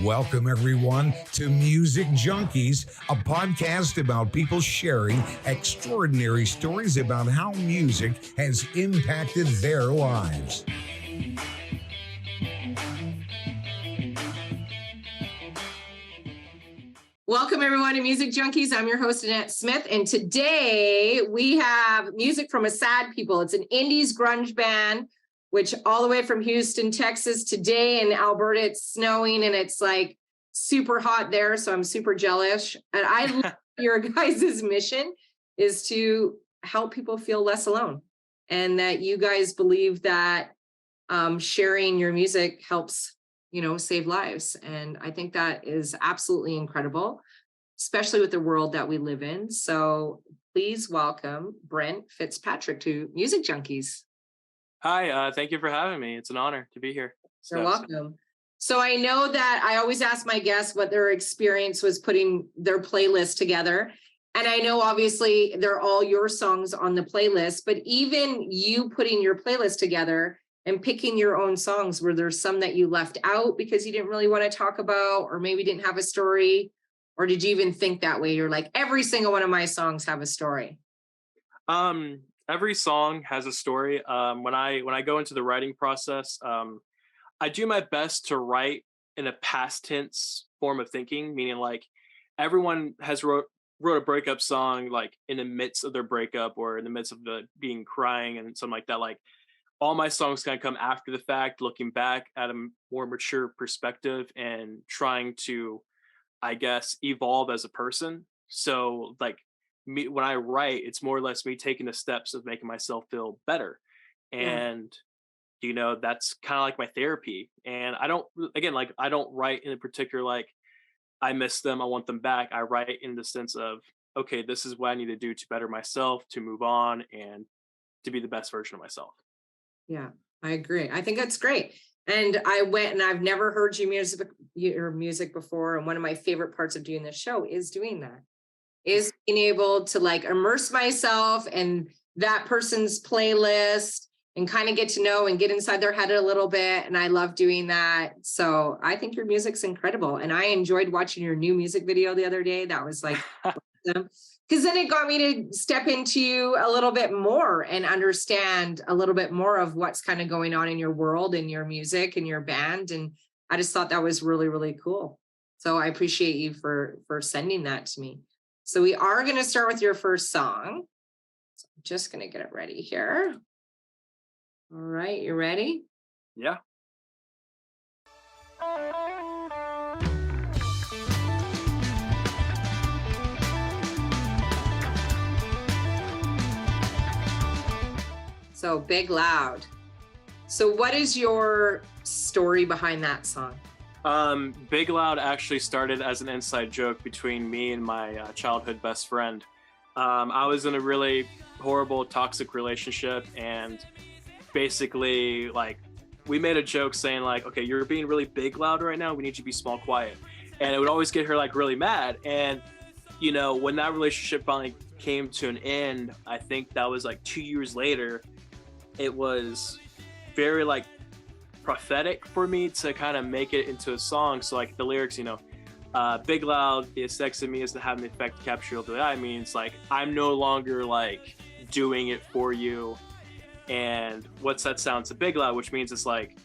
Welcome, everyone, to Music Junkies, a podcast about people sharing extraordinary stories about how music has impacted their lives. Welcome, everyone, to Music Junkies. I'm your host, Annette Smith, and today we have music from a sad people. It's an indies grunge band, which all the way from Houston, Texas. Today in Alberta, it's snowing and it's like super hot there, so I'm super jealous. And I love your guys' mission is to help people feel less alone, and that you guys believe that sharing your music helps, save lives. And I think that is absolutely incredible, especially with the world that we live in. So please welcome Brett Fitzpatrick to Music Junkies. Hi, thank you for having me. It's an honor to be here. You're welcome. So I know that I always ask my guests what their experience was putting their playlist together. And I know obviously they're all your songs on the playlist, but even you putting your playlist together and picking your own songs, were there some that you left out because you didn't really want to talk about, or maybe didn't have a story? Or did you even think that way? You're like, every single one of my songs have a story. Every song has a story. When I go into the writing process, I do my best to write in a past tense form of thinking, meaning like everyone has wrote a breakup song like in the midst of their breakup or in the midst of being crying and something like that. Like all my songs kind of come after the fact, looking back at a more mature perspective and trying to, I guess, evolve as a person. So like me, when I write, it's more or less me taking the steps of making myself feel better. And, that's kind of like my therapy. And I don't write in a particular, like, I miss them, I want them back. I write in the sense of, okay, this is what I need to do to better myself, to move on and to be the best version of myself. Yeah, I agree. I think that's great. And I went and I've never heard your music before. And one of my favorite parts of doing this show is doing that. Is being able to like immerse myself in that person's playlist and kind of get to know and get inside their head a little bit. And I love doing that. So I think your music's incredible. And I enjoyed watching your new music video the other day. That was like, awesome. Because then it got me to step into you a little bit more and understand a little bit more of what's kind of going on in your world and your music and your band. And I just thought that was really, really cool. So I appreciate you for sending that to me. So we are going to start with your first song. So I'm just going to get it ready here. All right, you ready? Yeah. So Big Loud. So what is your story behind that song? Big Loud actually started as an inside joke between me and my childhood best friend. I was in a really horrible, toxic relationship, and basically, like, we made a joke saying, like, okay, you're being really big loud right now, we need you to be small quiet. And it would always get her, like, really mad. And, when that relationship finally came to an end, I think that was, like, 2 years later, it was very, like, prophetic for me to kind of make it into a song. So like the lyrics, big loud, the sex in me is to have an effect to capture your eye. Means like I'm no longer like doing it for you. And what's that sound to big loud, which means it's like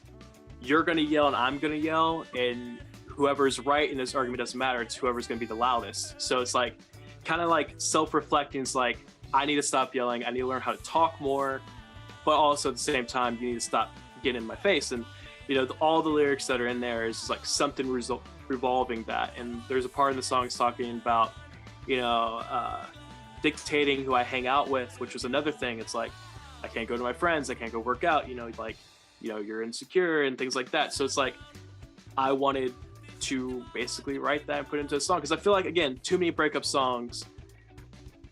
you're gonna yell and I'm gonna yell, and whoever's right in this argument doesn't matter, it's whoever's gonna be the loudest. So it's like kind of like self-reflecting. It's like I need to stop yelling, I need to learn how to talk more, but also at the same time you need to stop getting in my face. And all the lyrics that are in there is just like something revolving that. And there's a part in the song talking about dictating who I hang out with, which was another thing. It's like I can't go to my friends, I can't go work out, you're insecure and things like that. So it's like I wanted to basically write that and put it into a song, because I feel like, again, too many breakup songs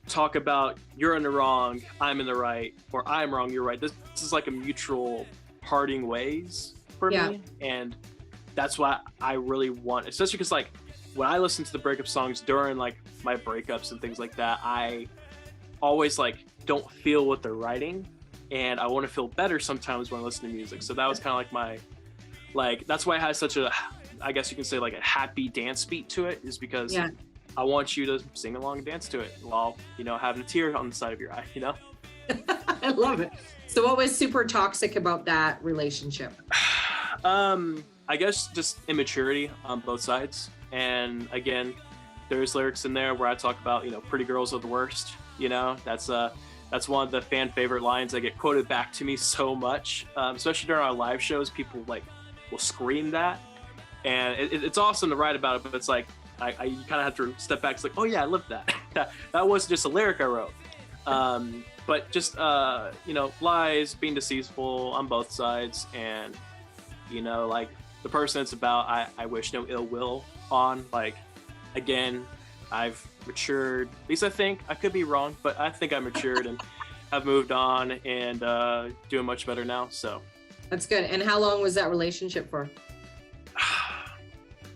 talk about you're in the wrong, I'm in the right, or I'm wrong, you're right. This is like a mutual parting ways for me. And that's why I really want, especially because like when I listen to the breakup songs during like my breakups and things like that, I always like don't feel what they're writing, and I want to feel better sometimes when I listen to music. So that was kind of like my, like, that's why I had such a I guess you can say like a happy dance beat to it, is because I want you to sing along and dance to it while, you know, having a tear on the side of your eye, you know? I love it. So what was super toxic about that relationship? I guess just immaturity on both sides. And again, there's lyrics in there where I talk about, you know, pretty girls are the worst, you know, that's one of the fan favorite lines that get quoted back to me so much, especially during our live shows. People like will scream that, and it's awesome to write about it, but it's like, I you kind of have to step back. It's like, oh yeah, I lived that. that wasn't just a lyric I wrote. But just, you know, lies, being deceitful on both sides, and, you know, like the person it's about, I wish no ill will on. Like, again, I've matured, at least I think. I could be wrong, but I think I matured and I've moved on and doing much better now, so. That's good. And how long was that relationship for?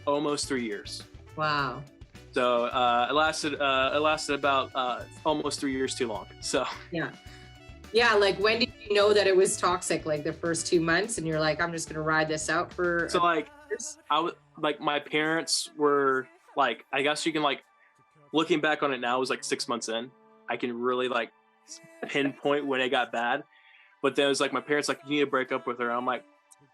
Almost 3 years. Wow. So it lasted about almost 3 years too long. So yeah. Like, when did you know that it was toxic? Like the first 2 months, and you're like, I'm just gonna ride this out for. So like, I was like, my parents were like, I guess you can like, looking back on it now, it was like 6 months in. I can really like pinpoint when it got bad. But then it was like, my parents like, you need to break up with her. I'm like,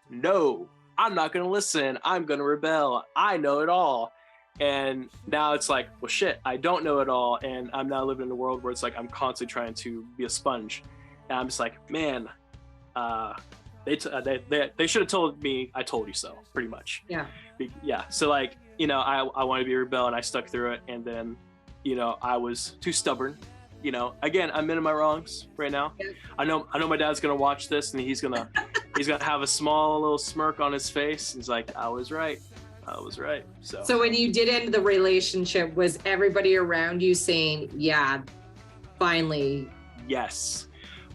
no, I'm not gonna listen. I'm gonna rebel. I know it all. And now it's like, well, shit, I don't know it all. And I'm now living in a world where it's like, I'm constantly trying to be a sponge. And I'm just like, man, they should have told me, I told you so, pretty much. Yeah. Yeah. So like, you know, I wanted to be a rebel, and I stuck through it. And then, you know, I was too stubborn. You know, again, I'm in my wrongs right now. Yeah. I know my dad's gonna watch this, and he's gonna have a small little smirk on his face. He's like, I was right. So when you did end the relationship, was everybody around you saying, yeah, finally? Yes.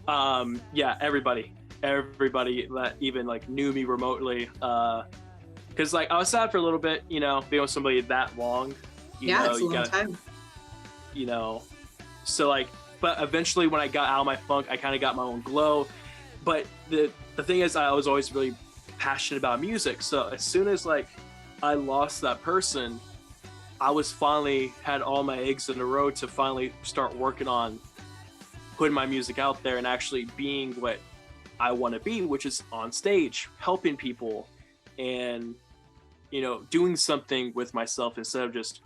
Yeah, everybody that even like knew me remotely. Cause like I was sad for a little bit, you know, being with somebody that long. It's a long time. You know, so like, but eventually when I got out of my funk, I kind of got my own glow. But the thing is, I was always really passionate about music. So as soon as like I lost that person, I was finally had all my eggs in a row to finally start working on putting my music out there and actually being what I want to be, which is on stage, helping people and, you know, doing something with myself instead of just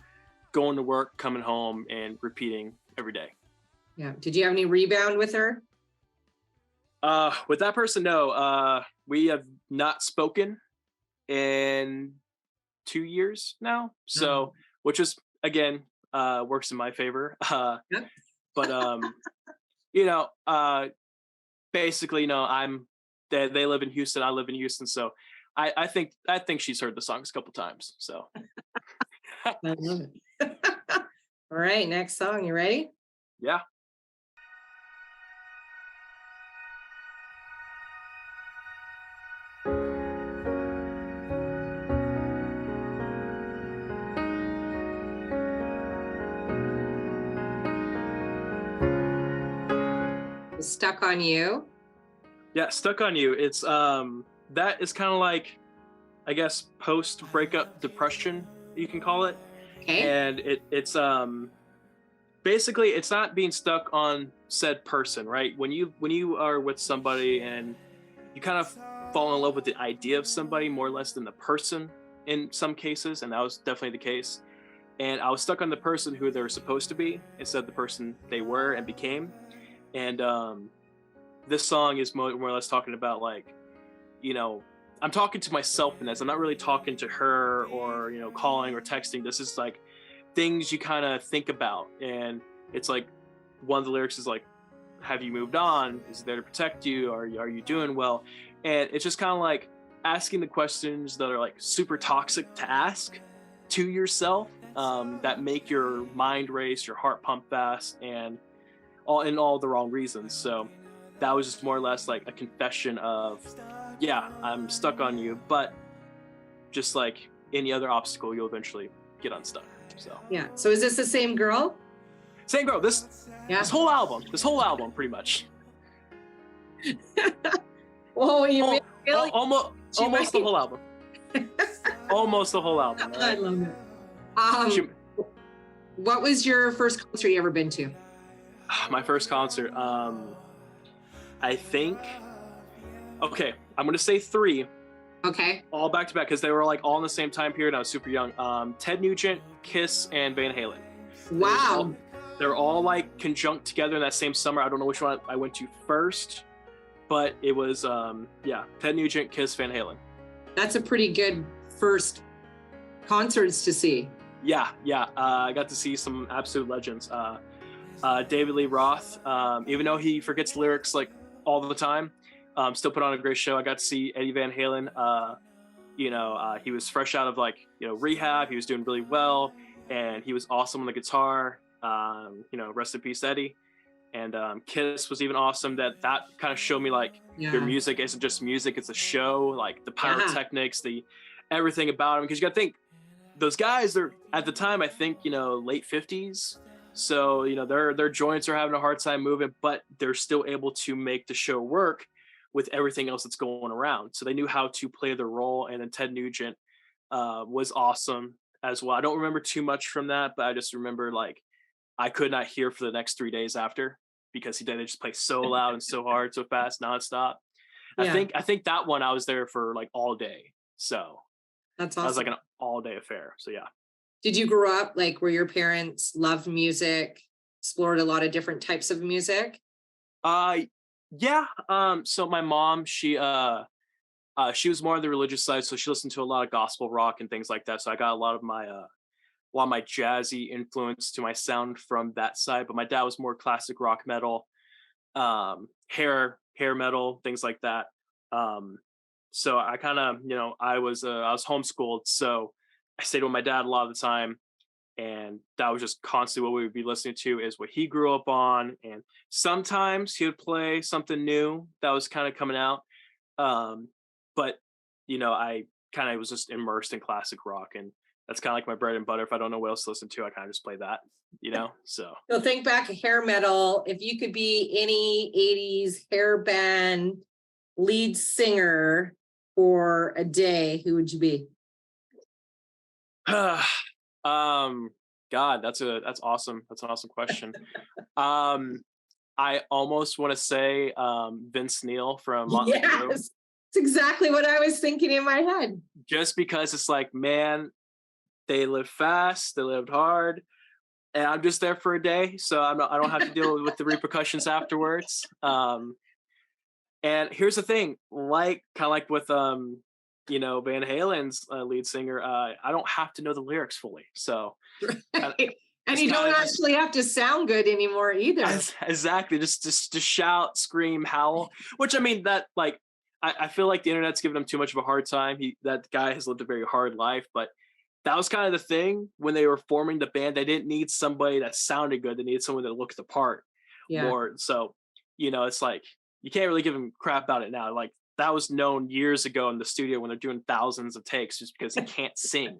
going to work, coming home and repeating every day. Yeah. Did you have any rebound with her? With that person, no. We have not spoken in 2 years now, so which is again works in my favor. But you know, basically, you know, they live in Houston, I live in Houston, so I think she's heard the songs a couple times. So I love it. All right, next song. You ready? Yeah. Stuck on You. Yeah, Stuck on You. It's that is kind of like, I guess, post breakup depression, you can call it. Okay. And it's basically, it's not being stuck on said person, right? When you are with somebody and you kind of fall in love with the idea of somebody more or less than the person in some cases, and that was definitely the case. And I was stuck on the person who they were supposed to be instead of the person they were and became. And this song is more or less talking about, like, you know, I'm talking to myself in this. I'm not really talking to her or, you know, calling or texting. This is like things you kind of think about. And it's like, one of the lyrics is like, have you moved on? Is it there to protect you? Are you doing well? And it's just kind of like asking the questions that are like super toxic to ask to yourself, that make your mind race, your heart pump fast, and all the wrong reasons. So that was just more or less like a confession of, yeah, I'm stuck on you, but just like any other obstacle, you'll eventually get unstuck. So yeah. So is this the same girl? Same girl. This whole album, pretty much. Well, you almost the whole album. almost the whole album. I Right? love it. What was your first concert you ever been to? My first concert, I think, okay, I'm gonna say 3, Okay. all back to back, because they were like all in the same time period. I was super young. Ted Nugent, Kiss, and Van Halen. Wow. They're all like conjunct together in that same summer. I don't know which one I went to first, but it was Ted Nugent, Kiss, Van Halen. That's a pretty good first concerts to see. Yeah. I got to see some absolute legends. David Lee Roth, even though he forgets lyrics like all the time, still put on a great show. I got to see Eddie Van Halen. He was fresh out of rehab. He was doing really well, and he was awesome on the guitar. Rest in peace, Eddie. And Kiss was even awesome. That kind of showed me your music isn't just music; it's a show. Like the pyrotechnics, the everything about them. Because you got to think, those guys, they're at the time, I think, late 50s. So, their joints are having a hard time moving, but they're still able to make the show work with everything else that's going around. So they knew how to play their role. And then Ted Nugent was awesome as well. I don't remember too much from that, but I just remember I could not hear for the next 3 days after, because they just play so loud and so hard, so fast, nonstop. Yeah. I think that one I was there for all day. So that's awesome. That was like an all day affair. So yeah. Did you grow up where your parents loved music, explored a lot of different types of music? Yeah. So my mom, she was more on the religious side, so she listened to a lot of gospel rock and things like that. So I got a lot of my jazzy influence to my sound from that side. But my dad was more classic rock metal, hair metal, things like that. So I kind of, I was homeschooled, so I stayed with my dad a lot of the time, and that was just constantly what we would be listening to, is what he grew up on. And sometimes he would play something new that was kind of coming out. But I kind of was just immersed in classic rock, and that's kind of like my bread and butter. If I don't know what else to listen to, I kind of just play that, so. So think back, hair metal, if you could be any 80s hair band lead singer for a day, who would you be? God, that's awesome. That's an awesome question. I almost want to say Vince Neil from Motley Crue. Yes, it's exactly what I was thinking in my head. Just because it's man, they lived fast, they lived hard, and I'm just there for a day, so I don't have to deal with the repercussions afterwards. And here's the thing, kind of like with Van Halen's lead singer, I don't have to know the lyrics fully, so. Right. And you don't actually have to sound good anymore either. Exactly, just to shout, scream, howl. Which I mean, that I feel like the internet's giving him too much of a hard time. That guy has lived a very hard life, but that was kind of the thing when they were forming the band. They didn't need somebody that sounded good. They needed someone that looked the part more. So it's you can't really give him crap about it now. That was known years ago in the studio when they're doing thousands of takes just because he can't sing.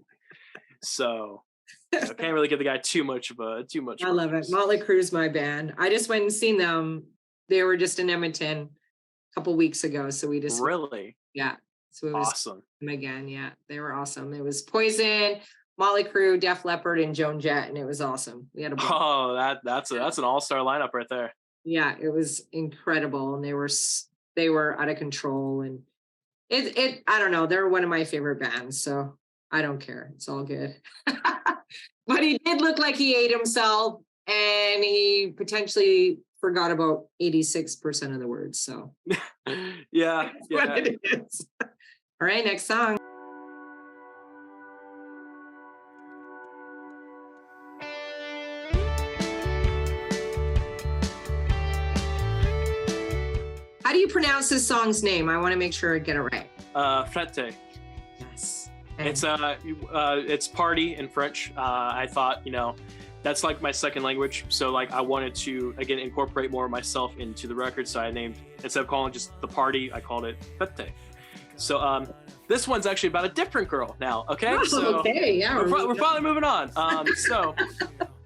So I can't really give the guy too much. I love it. Motley Crue's my band. I just went and seen them. They were just in Edmonton a couple weeks ago. So we just really, yeah. So it was awesome. Again, yeah, they were awesome. It was Poison, Motley Crue, Def Leppard, and Joan Jett, and it was awesome. We had a that's an all-star lineup right there. Yeah, it was incredible, and they were out of control, and it I don't know, they're one of my favorite bands, so I don't care. It's all good. But he did look like he ate himself, and he potentially forgot about 86% of the words. So yeah. What it is. All right, next song. How do you pronounce this song's name? I want to make sure I get it right. Fête. Yes. It's party in French. I thought, that's my second language. So I wanted to, again, incorporate more of myself into the record. So I named, instead of calling just the party, I called it Fête. So this one's actually about a different girl now. Okay. Oh, so okay. Yeah. We're finally moving on. So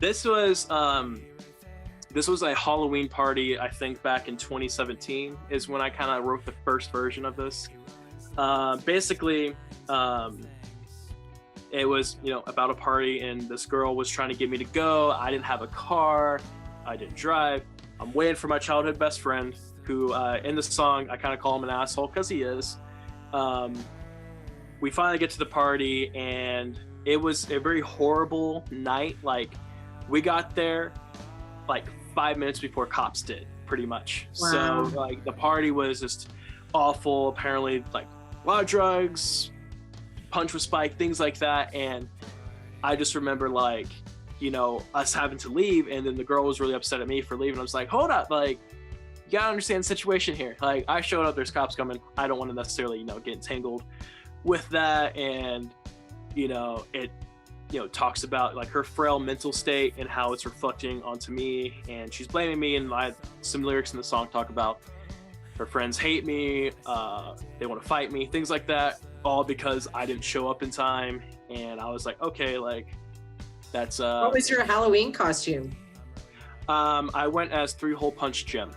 this was a Halloween party, I think back in 2017 is when I kind of wrote the first version of this. Basically, it was, you know, about a party, and this girl was trying to get me to go. I didn't have a car. I didn't drive. I'm waiting for my childhood best friend, who in the song, I kind of call him an asshole because he is. We finally get to the party, and it was a very horrible night. Like, we got there like 5 minutes before cops did, pretty much. Wow. So like the party was just awful. Apparently, like a lot of drugs, punch was spiked, things like that. And I just remember, like, you know, us having to leave, and then the girl was really upset at me for leaving. I was like, hold up, like, you gotta understand the situation here. Like, I showed up, there's cops coming. I don't want to necessarily, you know, get entangled with that. And, you know, it, you know, talks about like her frail mental state and how it's reflecting onto me, and she's blaming me. And some lyrics in the song talk about her friends hate me, they want to fight me, things like that, all because I didn't show up in time. And I was like, okay, like, that's What was your Halloween costume? I went as 3-hole punch Jim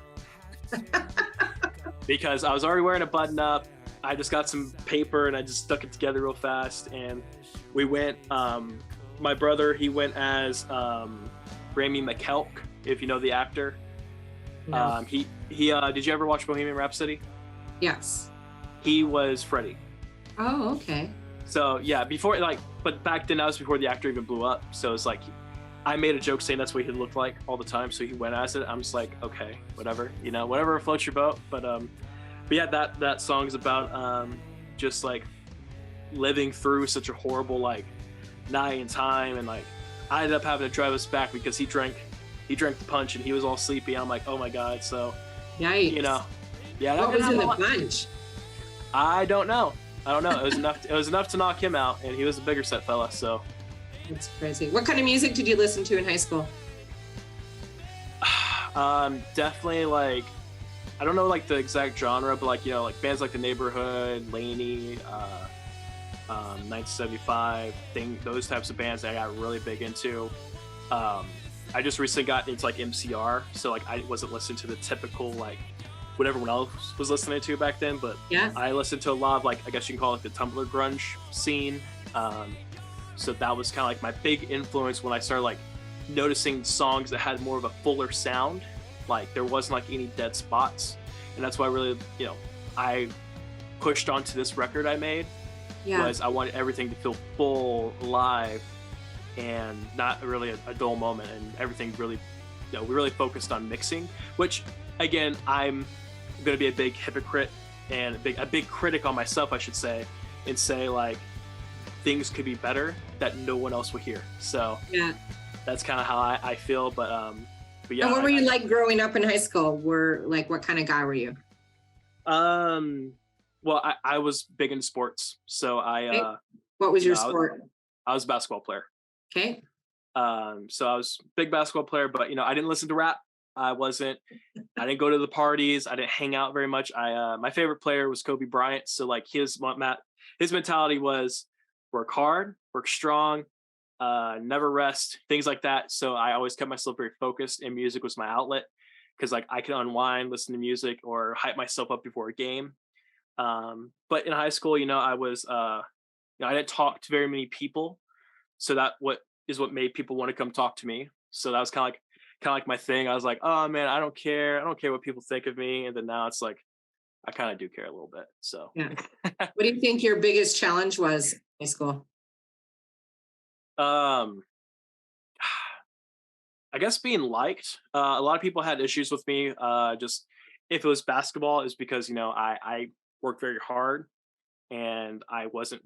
because I was already wearing a button up. I just got some paper and I just stuck it together real fast, and we went, my brother, he went as Rami McKelk, if you know the actor. No. He did you ever watch Bohemian Rhapsody? Yes. He was Freddie. Oh, okay. So yeah, before, like, but back then that was before the actor even blew up. So it's like, I made a joke saying that's what he looked like all the time. So he went as it. I'm just like, okay, whatever, you know, whatever floats your boat. But yeah, that song's about just like living through such a horrible like night and time, and like I ended up having to drive us back because he drank the punch and he was all sleepy. I'm like, oh my god. So Yikes. you know, yeah. What was in the punch? I don't know. It was enough. It was enough to knock him out, and he was a bigger set fella. So That's crazy. What kind of music did you listen to in high school? definitely like, I don't know like the exact genre, but like, you know, like bands like The Neighborhood, Laney, 1975, those types of bands that I got really big into. I just recently got into like MCR, so like I wasn't listening to the typical like what everyone else was listening to back then, but Yeah. I listened to a lot of like, I guess you can call it the Tumblr grunge scene. So that was kind of like my big influence when I started like noticing songs that had more of a fuller sound. Like there wasn't like any dead spots, and that's why really, you know, I pushed onto this record I made. Yeah. Was I wanted everything to feel full, live, and not really a dull moment, and everything really, you know, we really focused on mixing, which again, I'm going to be a big hypocrite and a big critic on myself, I should say, and say like things could be better that no one else will hear. So Yeah. that's kind of how I feel. But yeah. And what were you like growing up in high school? What kind of guy were you? Well, I was big into sports, so What was your you know, sport? I was a basketball player. Okay. So I was a big basketball player, but you know, I didn't listen to rap. I didn't go to the parties. I didn't hang out very much. My favorite player was Kobe Bryant. So like his mentality was work hard, work strong, never rest, things like that. So I always kept myself very focused, and music was my outlet because like I could unwind, listen to music, or hype myself up before a game. But in high school, you know, I was, you know, I didn't talk to very many people. So that what made people want to come talk to me. So that was kind of like my thing. I was like, oh man, I don't care what people think of me. And then now it's like, I kind of do care a little bit. So Yeah. What do you think your biggest challenge was in high school? I guess being liked. A lot of people had issues with me. Just if it was basketball, is because, you know, I worked very hard, and I wasn't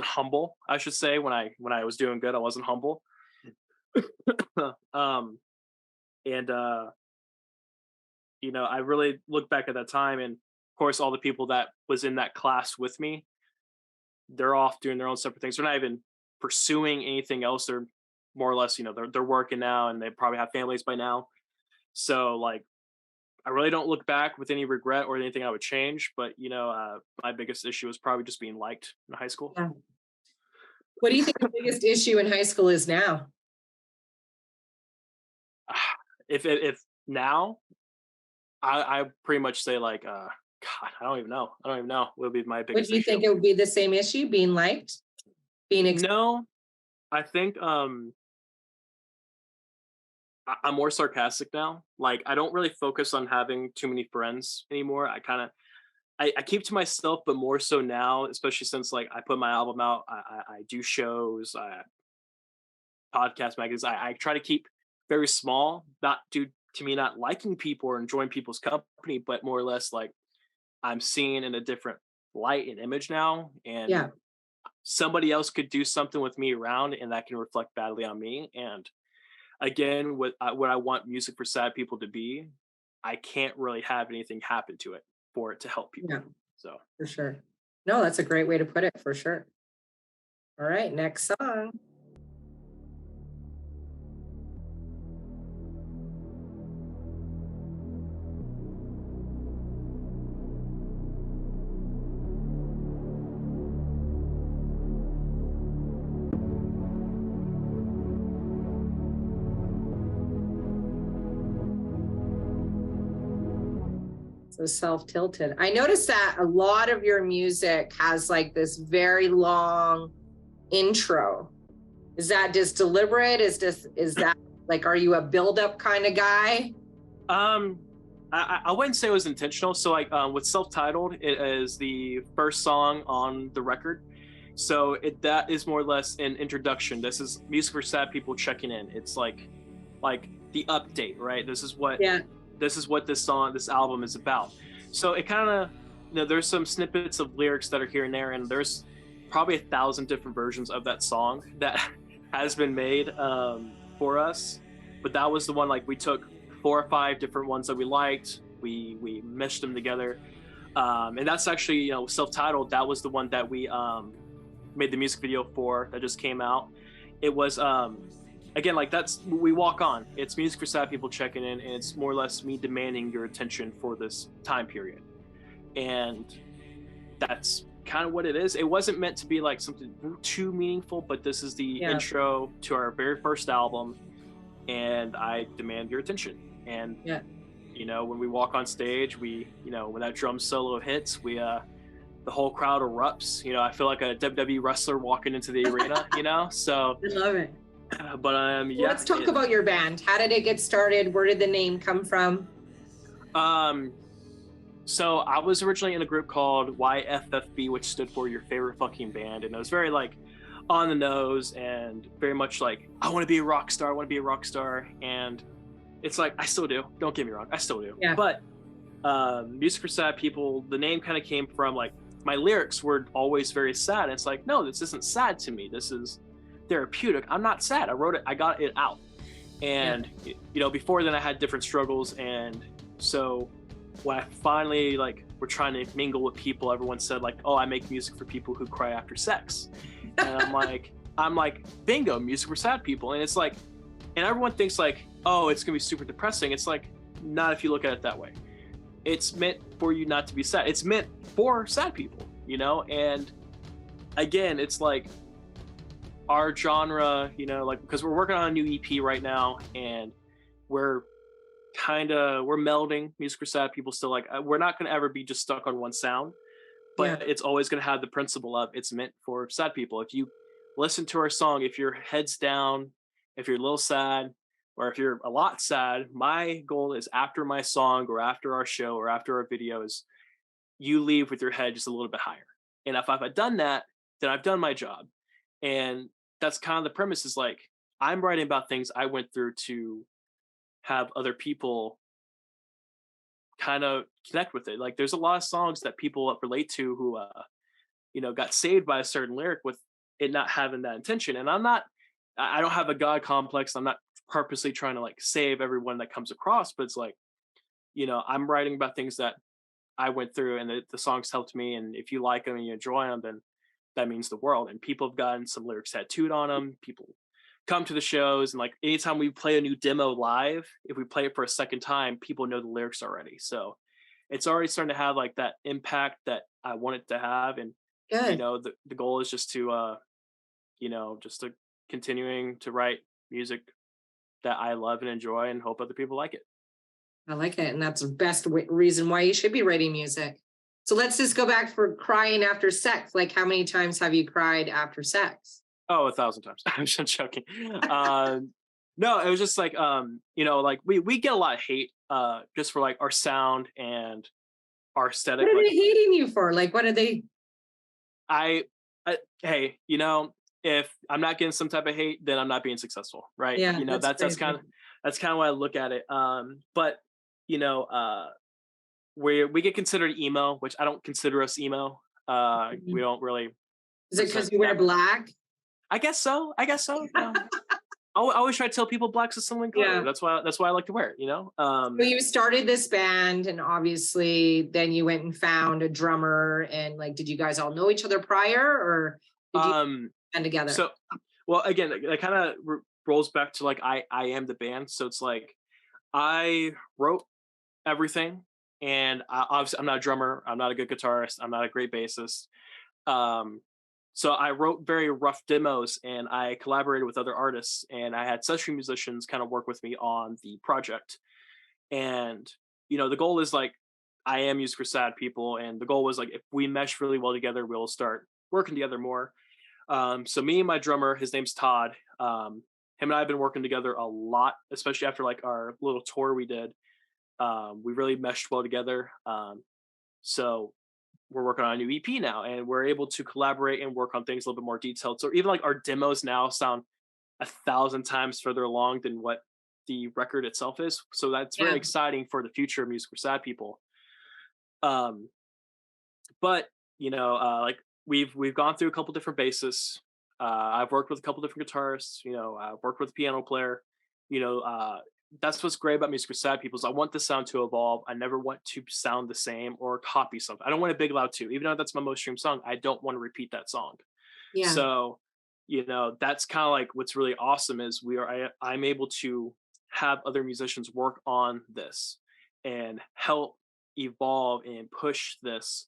humble, I should say. When I was doing good, I wasn't humble. And you know, I really look back at that time, and of course all the people that was in that class with me, they're off doing their own separate things. They're not even pursuing anything else. They're more or less, you know, they're working now, and they probably have families by now. So like, I really don't look back with any regret or anything I would change. But you know, my biggest issue was probably just being liked in high school. Yeah. What do you think the biggest issue in high school is now? If now, I pretty much say like, God, I don't even know what would be my biggest Would you issue. think it would be the same issue, being liked? No, I think I'm more sarcastic now. Like I don't really focus on having too many friends anymore. I keep to myself, but more so now, especially since like I put my album out, I do shows, podcast magazines. I try to keep very small, not due to me not liking people or enjoying people's company, but more or less like I'm seen in a different light and image now, and Yeah. somebody else could do something with me around, and that can reflect badly on me. And again, what I want music for sad people to be, I can't really have anything happen to it for it to help people. Yeah, So for sure. No, that's a great way to put it, for sure. All right, next song. So self-tilted. I noticed that a lot of your music has like this very long intro. Is that just deliberate? Is that like, are you a build-up kind of guy? I wouldn't say it was intentional. So like with self-titled, it is the first song on the record. So that is more or less an introduction. This is music for sad people checking in. It's like the update, right? This is what this album is about. So it kind of, there's some snippets of lyrics that are here and there, and there's probably 1,000 different versions of that song that has been made for us. But that was the one, like we took 4 or 5 different ones that we liked, we meshed them together, and that's actually, self-titled. That was the one that we made the music video for, that just came out. It was again, like that's we walk on. It's music for sad people checking in, and it's more or less me demanding your attention for this time period, and that's kind of what it is. It wasn't meant to be like something too meaningful, but this is the intro to our very first album, and I demand your attention. And when we walk on stage, we when that drum solo hits, we the whole crowd erupts. I feel like a WWE wrestler walking into the arena. So I love it. But yeah. Let's talk about your band. How did it get started? Where did the name come from? So I was originally in a group called YFFB, which stood for Your Favorite Fucking Band, and it was very like on the nose and very much like I want to be a rock star. I want to be a rock star, and it's like I still do. Don't get me wrong, I still do. Yeah. But music for sad people, the name kind of came from like my lyrics were always very sad. And it's like, no, this isn't sad to me. This is therapeutic. I'm not sad. I wrote it. I got it out. And before then I had different struggles, and so when I finally like were trying to mingle with people, everyone said like, oh, I make music for people who cry after sex. And I'm like, bingo, music for sad people. And it's like, and everyone thinks like, oh, it's gonna be super depressing. It's like, not if you look at it that way. It's meant for you not to be sad. It's meant for sad people, and again, it's like our genre, like, because we're working on a new EP right now, and we're melding music for sad people still. Like we're not going to ever be just stuck on one sound, but it's always going to have the principle of it's meant for sad people. If you listen to our song, if your head's down, if you're a little sad, or if you're a lot sad, my goal is after my song or after our show or after our videos, you leave with your head just a little bit higher. And if I've done that, then I've done my job. And that's kind of the premise, is like, I'm writing about things I went through to have other people kind of connect with it. Like there's a lot of songs that people relate to who, got saved by a certain lyric with it not having that intention. And I don't have a God complex. I'm not purposely trying to like save everyone that comes across, but it's like, I'm writing about things that I went through, and the songs helped me. And if you like them and you enjoy them, then that means the world. And people have gotten some lyrics tattooed on them. People come to the shows, and like anytime we play a new demo live, if we play it for a second time, people know the lyrics already. So it's already starting to have like that impact that I want it to have. And the goal is just to just to continuing to write music that I love and enjoy, and hope other people like it. I like it. And that's the best reason why you should be writing music. So let's just go back for crying after sex. Like, how many times have you cried after sex? Oh, 1,000 times. I'm just joking. No, it was just like, you know, like we get a lot of hate just for like our sound and our What aesthetic. are Like they hating you for? Like, what are they? I, hey, you know, if I'm not getting some type of hate, then I'm not being successful, right? Yeah, You know, that's that's crazy. kind of what I look at it. But you know, we get considered emo, which I don't consider us emo. We Mhm. don't really Is it present because you wear that. black? I guess so. I guess so. I always try to tell people black's a sibling color. Yeah. That's why I like to wear it. You know. So you started this band, and obviously then you went and found a drummer, and like, did you guys all know each other prior, or did you Um. band together? So, well, again, it kind of rolls back to like I am the band. So it's like I wrote everything, and obviously I'm not a drummer. I'm not a good guitarist. I'm not a great bassist. Um. So I wrote very rough demos, and I collaborated with other artists, and I had session musicians kind of work with me on the project. And you know, the goal is like I am music for sad people, and the goal was like if we mesh really well together, we'll start working together more. So me and my drummer, his name's Todd. Him and I have been working together a lot, especially after like our little tour we did. We really meshed well together. So we're working on a new EP now, and we're able to collaborate and work on things a little bit more detailed. So even like our demos now sound 1,000 times further along than what the record itself is. So that's very Yeah. exciting for the future of music for sad people. Um, but you know, like we've gone through a couple different bassists. I've worked with a couple different guitarists. You know, I've worked with a piano player. You know, that's what's great about music for sad people is I want the sound to evolve. I never want to sound the same or copy something. I don't want a Big Loud 2, even though that's my most streamed song. I don't want to repeat that song. Yeah. So, you know, that's kind of like what's really awesome is I'm able to have other musicians work on this and help evolve and push this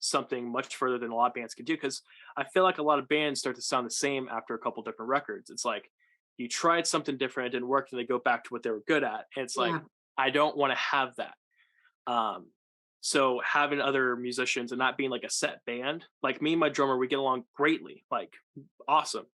something much further than a lot of bands can do. Because I feel like a lot of bands start to sound the same after a couple different records. It's like you tried something different, it didn't work, and they go back to what they were good at. And it's like Yeah. I don't want to have that. Um, so having other musicians and not being like a set band, like me and my drummer, we get along greatly, like awesome.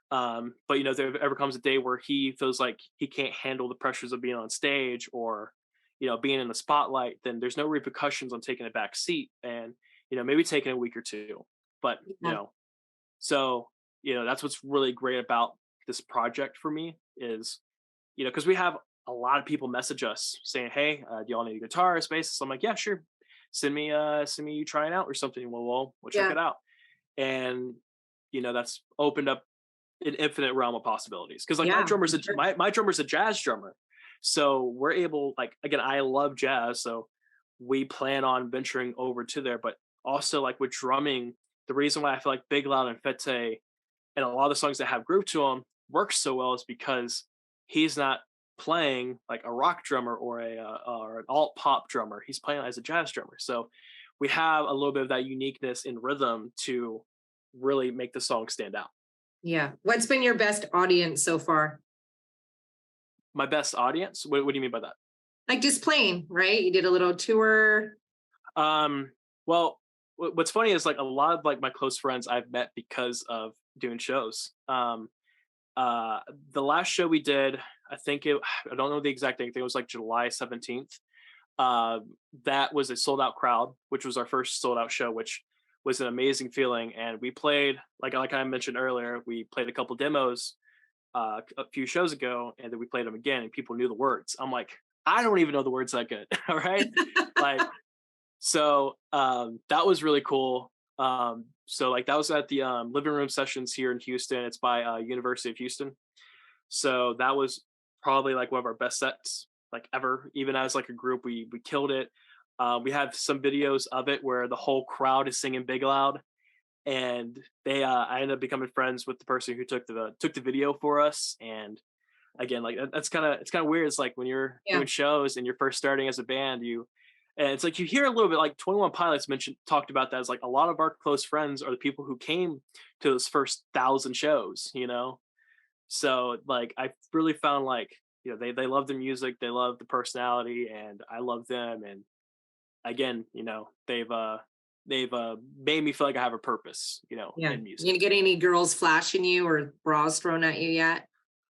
But you know, there ever comes a day where he feels like he can't handle the pressures of being on stage or, you know, being in the spotlight, then there's no repercussions on taking a back seat and, you know, maybe taking a week or two. But, you Yeah. know, so, you know, that's what's really great about this project for me is, you know, because we have a lot of people message us saying, "Hey, do y'all need a guitarist, bassist?" So I'm like, "Yeah, sure. Send me you trying out or something. We'll check Yeah. it out." And you know, that's opened up an infinite realm of possibilities. Because like Yeah. For sure. my drummer's a jazz drummer, so we're able like again, I love jazz, so we plan on venturing over to there. But also like with drumming, the reason why I feel like Big Loud and Fete and a lot of the songs that have groove to them work so well is because he's not playing like a rock drummer or a or an alt pop drummer. He's playing as a jazz drummer. So we have a little bit of that uniqueness in rhythm to really make the song stand out. Yeah. What's been your best audience so far? My best audience? What do you mean by that? Like, just playing, right? You did a little tour. Um, well, what's funny is like a lot of like my close friends I've met because of doing shows. Uh, the last show we did, I don't know the exact date. I think it was like July 17th. Uh, that was a sold out crowd, which was our first sold out show, which was an amazing feeling. And we played like I mentioned earlier, we played a couple demos a few shows ago, and then we played them again, and people knew the words. I'm like, I don't even know the words that good. All right, like so that was really cool. So like that was at the living room sessions here in Houston. It's by University of Houston. So that was probably like one of our best sets like ever. Even as like a group, we killed it. We have some videos of it where the whole crowd is singing Big Loud, and they I ended up becoming friends with the person who took the video for us. And again, like that's kind of it's kind of weird. It's like when you're Yeah. doing shows and you're first starting as a band, and it's like you hear a little bit like 21 Pilots talked about that as like a lot of our close friends are the people who came to those first 1,000 shows, you know. So like I really found like, you know, they love the music, they love the personality, and I love them. And again, you know, they've made me feel like I have a purpose, you know, Yeah. in You music. gonna get any girls flashing you or bras thrown at you yet?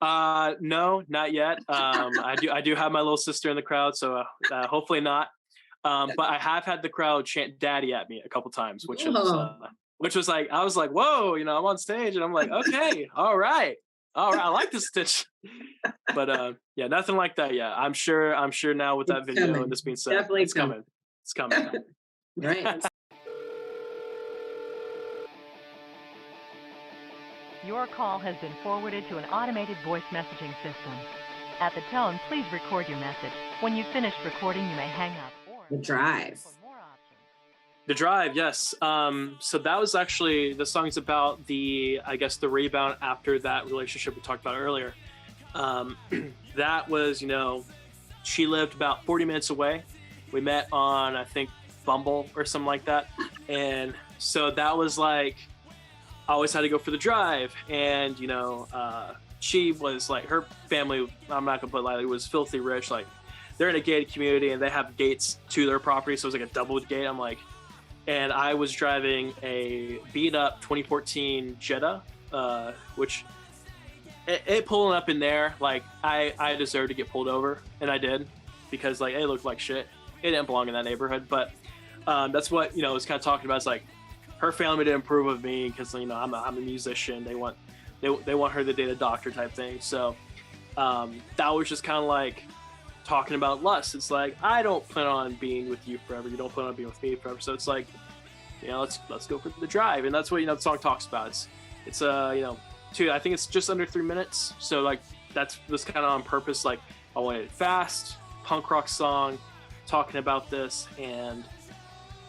No, not yet. I do have my little sister in the crowd, so hopefully not. But I have had the crowd chant "Daddy" at me a couple times, Oh. which was like, I was like, whoa, you know, I'm on stage and I'm like, okay, all right, I like this stitch. But yeah, nothing like that yet. I'm sure now with that It's video coming. and this being said, Definitely it's coming. It's coming. Right. Your call has been forwarded to an automated voice messaging system. At the tone, please record your message. When you've finished recording, you may hang up. The Drive. For more options. The Drive, yes. So that was actually, the song's about the rebound after that relationship we talked about earlier. That was, you know, she lived about 40 minutes away. We met on, I think, Bumble or something like that. And so that was like, I always had to go for the drive. And, you know, she was like, her family, I'm not gonna put lightly, was filthy rich. Like, they're in a gated community and they have gates to their property. So it was like a double gate. I'm like, and I was driving a beat up 2014 Jetta, which it pulling up in there, like I deserved to get pulled over, and I did, because like it looked like shit. It didn't belong in that neighborhood, but that's what, you know, it's kind of talking about. It's like her family didn't approve of me because, you know, I'm a musician. They want her to date a doctor type thing. So that was just kind of like talking about lust. It's like, I don't plan on being with you forever. You don't plan on being with me forever. So it's like, you know, let's go for the drive, and that's what, you know, the song talks about. It's you know, I think it's just under 3 minutes. So like that's kind of on purpose. Like, I wanted it fast, punk rock song, talking about this, and,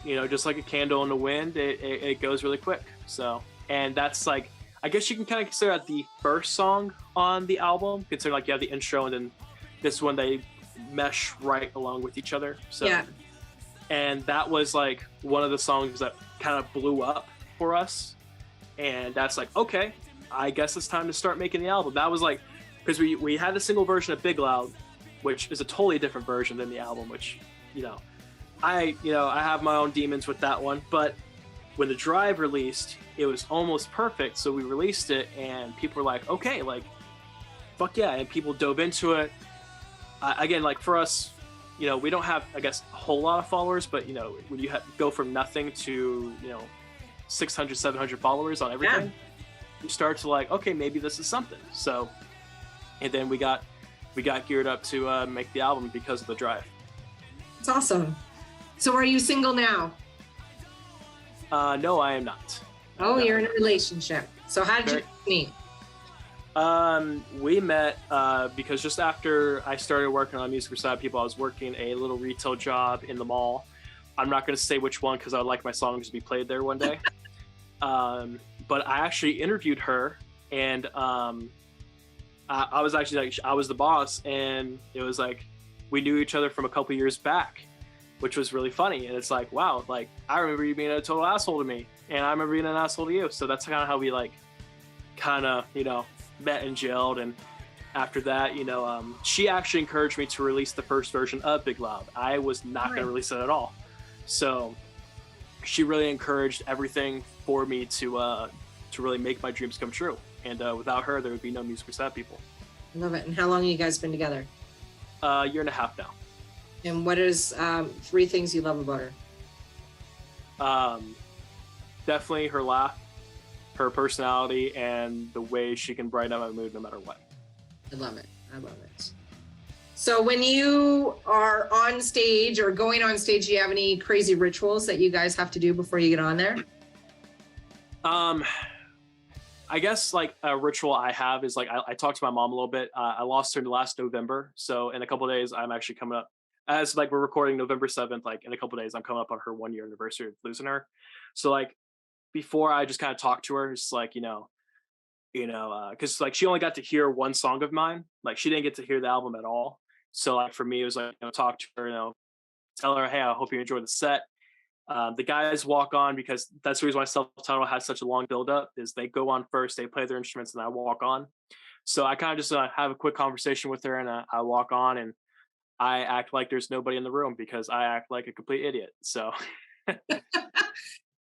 you know, just like a candle in the wind, it goes really quick. So, and that's like, I guess you can kind of consider that the first song on the album, considering like you have the intro and then this one, they mesh right along with each other. So yeah. And that was like one of the songs that kind of blew up for us, and that's like, okay, I guess it's time to start making the album. That was like, because we had the single version of Big Loud, which is a totally different version than the album, which, you know, I have my own demons with that one. But when the drive released, it was almost perfect. So we released it and people were like, okay, like, fuck yeah. And people dove into it. Again, like for us, you know, we don't have, I guess, a whole lot of followers, but, you know, when you go from nothing to, you know, 600, 700 followers on everything, you start to like, okay, maybe this is something. So, and then we got geared up to make the album because of the drive. It's awesome. So are you single now? No, I am not. Oh, no. You're in a relationship. So how did you meet? We met because just after I started working on Music for Sad People, I was working a little retail job in the mall. I'm not going to say which one because I would like my songs to be played there one day. But I actually interviewed her, and I was actually like, I was the boss, and it was like we knew each other from a couple years back, which was really funny. And it's like, wow, like I remember you being a total asshole to me, and I remember being an asshole to you. So that's kind of how we like kind of, you know, met and gelled. And after that, you know, she actually encouraged me to release the first version of Big Loud. I was not going to release it at all. So she really encouraged everything for me to really make my dreams come true. And without her, there would be no Music for Sad People. I love it. And how long have you guys been together? A year and a half now. And what is 3 things you love about her? Definitely her laugh, her personality, and the way she can brighten up my mood no matter what. I love it. I love it. So when you are on stage or going on stage, do you have any crazy rituals that you guys have to do before you get on there? I guess like a ritual I have is like I talked to my mom a little bit. I lost her last November, so in a couple of days I'm actually coming up. As like we're recording November 7th, like in a couple of days I'm coming up on her 1 year anniversary of losing her. So like before I just kind of talked to her, just like, you know, because like she only got to hear one song of mine. Like she didn't get to hear the album at all. So like for me, it was like, you know, talk to her, you know, tell her, hey, I hope you enjoyed the set. The guys walk on because that's the reason why self-titled has such a long build-up, is they go on first, they play their instruments, and I walk on. So I kind of just have a quick conversation with her, and I walk on, and I act like there's nobody in the room because I act like a complete idiot. So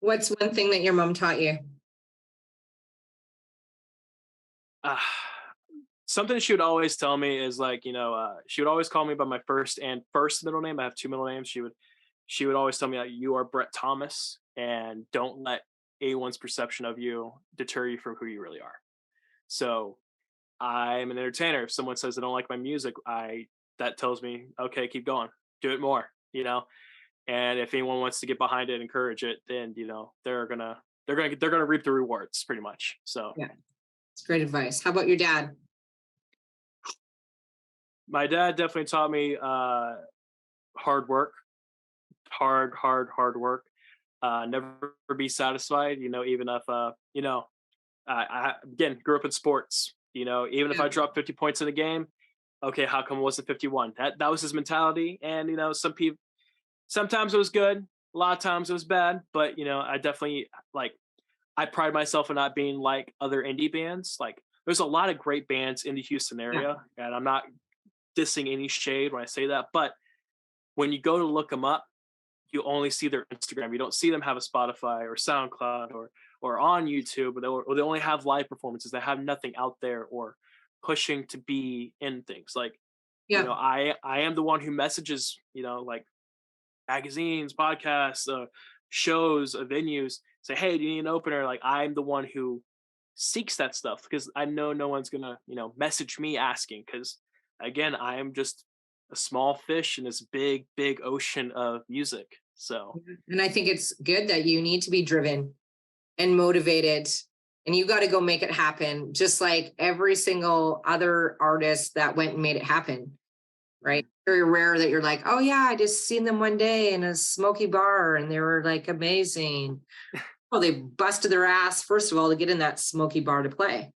What's one thing that your mom taught you? Uh, Something she would always tell me is like, she would always call me by my first middle name. I have two middle names. She would always tell me that you are Brett Thomas, and don't let anyone's perception of you deter you from who you really are. So I'm an entertainer. If someone says they don't like my music, that tells me, okay, keep going, do it more, And if anyone wants to get behind it, encourage it, then they're gonna reap the rewards pretty much. So Yeah, it's great advice. How about your dad? my dad definitely taught me hard work, hard work. Never be satisfied, even if I again grew up in sports, even if Yeah. I dropped 50 points in a game, okay, how come it wasn't 51? That was his mentality. And sometimes it was good, a lot of times it was bad, but I definitely I pride myself in not being like other indie bands. Like there's a lot of great bands in the Houston area, and I'm not dissing any shade when I say that, but when you go to look them up, you only see their Instagram. You don't see them have a Spotify or SoundCloud or on YouTube, or they only have live performances. They have nothing out there or pushing to be in things. Like, Yeah. I am the one who messages, like magazines, podcasts, shows, venues, say, hey, do you need an opener? Like I'm the one who seeks that stuff because I know no one's gonna, message me asking, because again, I am just a small fish in this big, big ocean of music. So And I think it's good that you need to be driven and motivated, and you got to go make it happen, just like every single other artist that went and made it happen. Right? Very rare that you're like, oh yeah, I just seen them one day in a smoky bar and they were like amazing. Well, they busted their ass, first of all, to get in that smoky bar to play.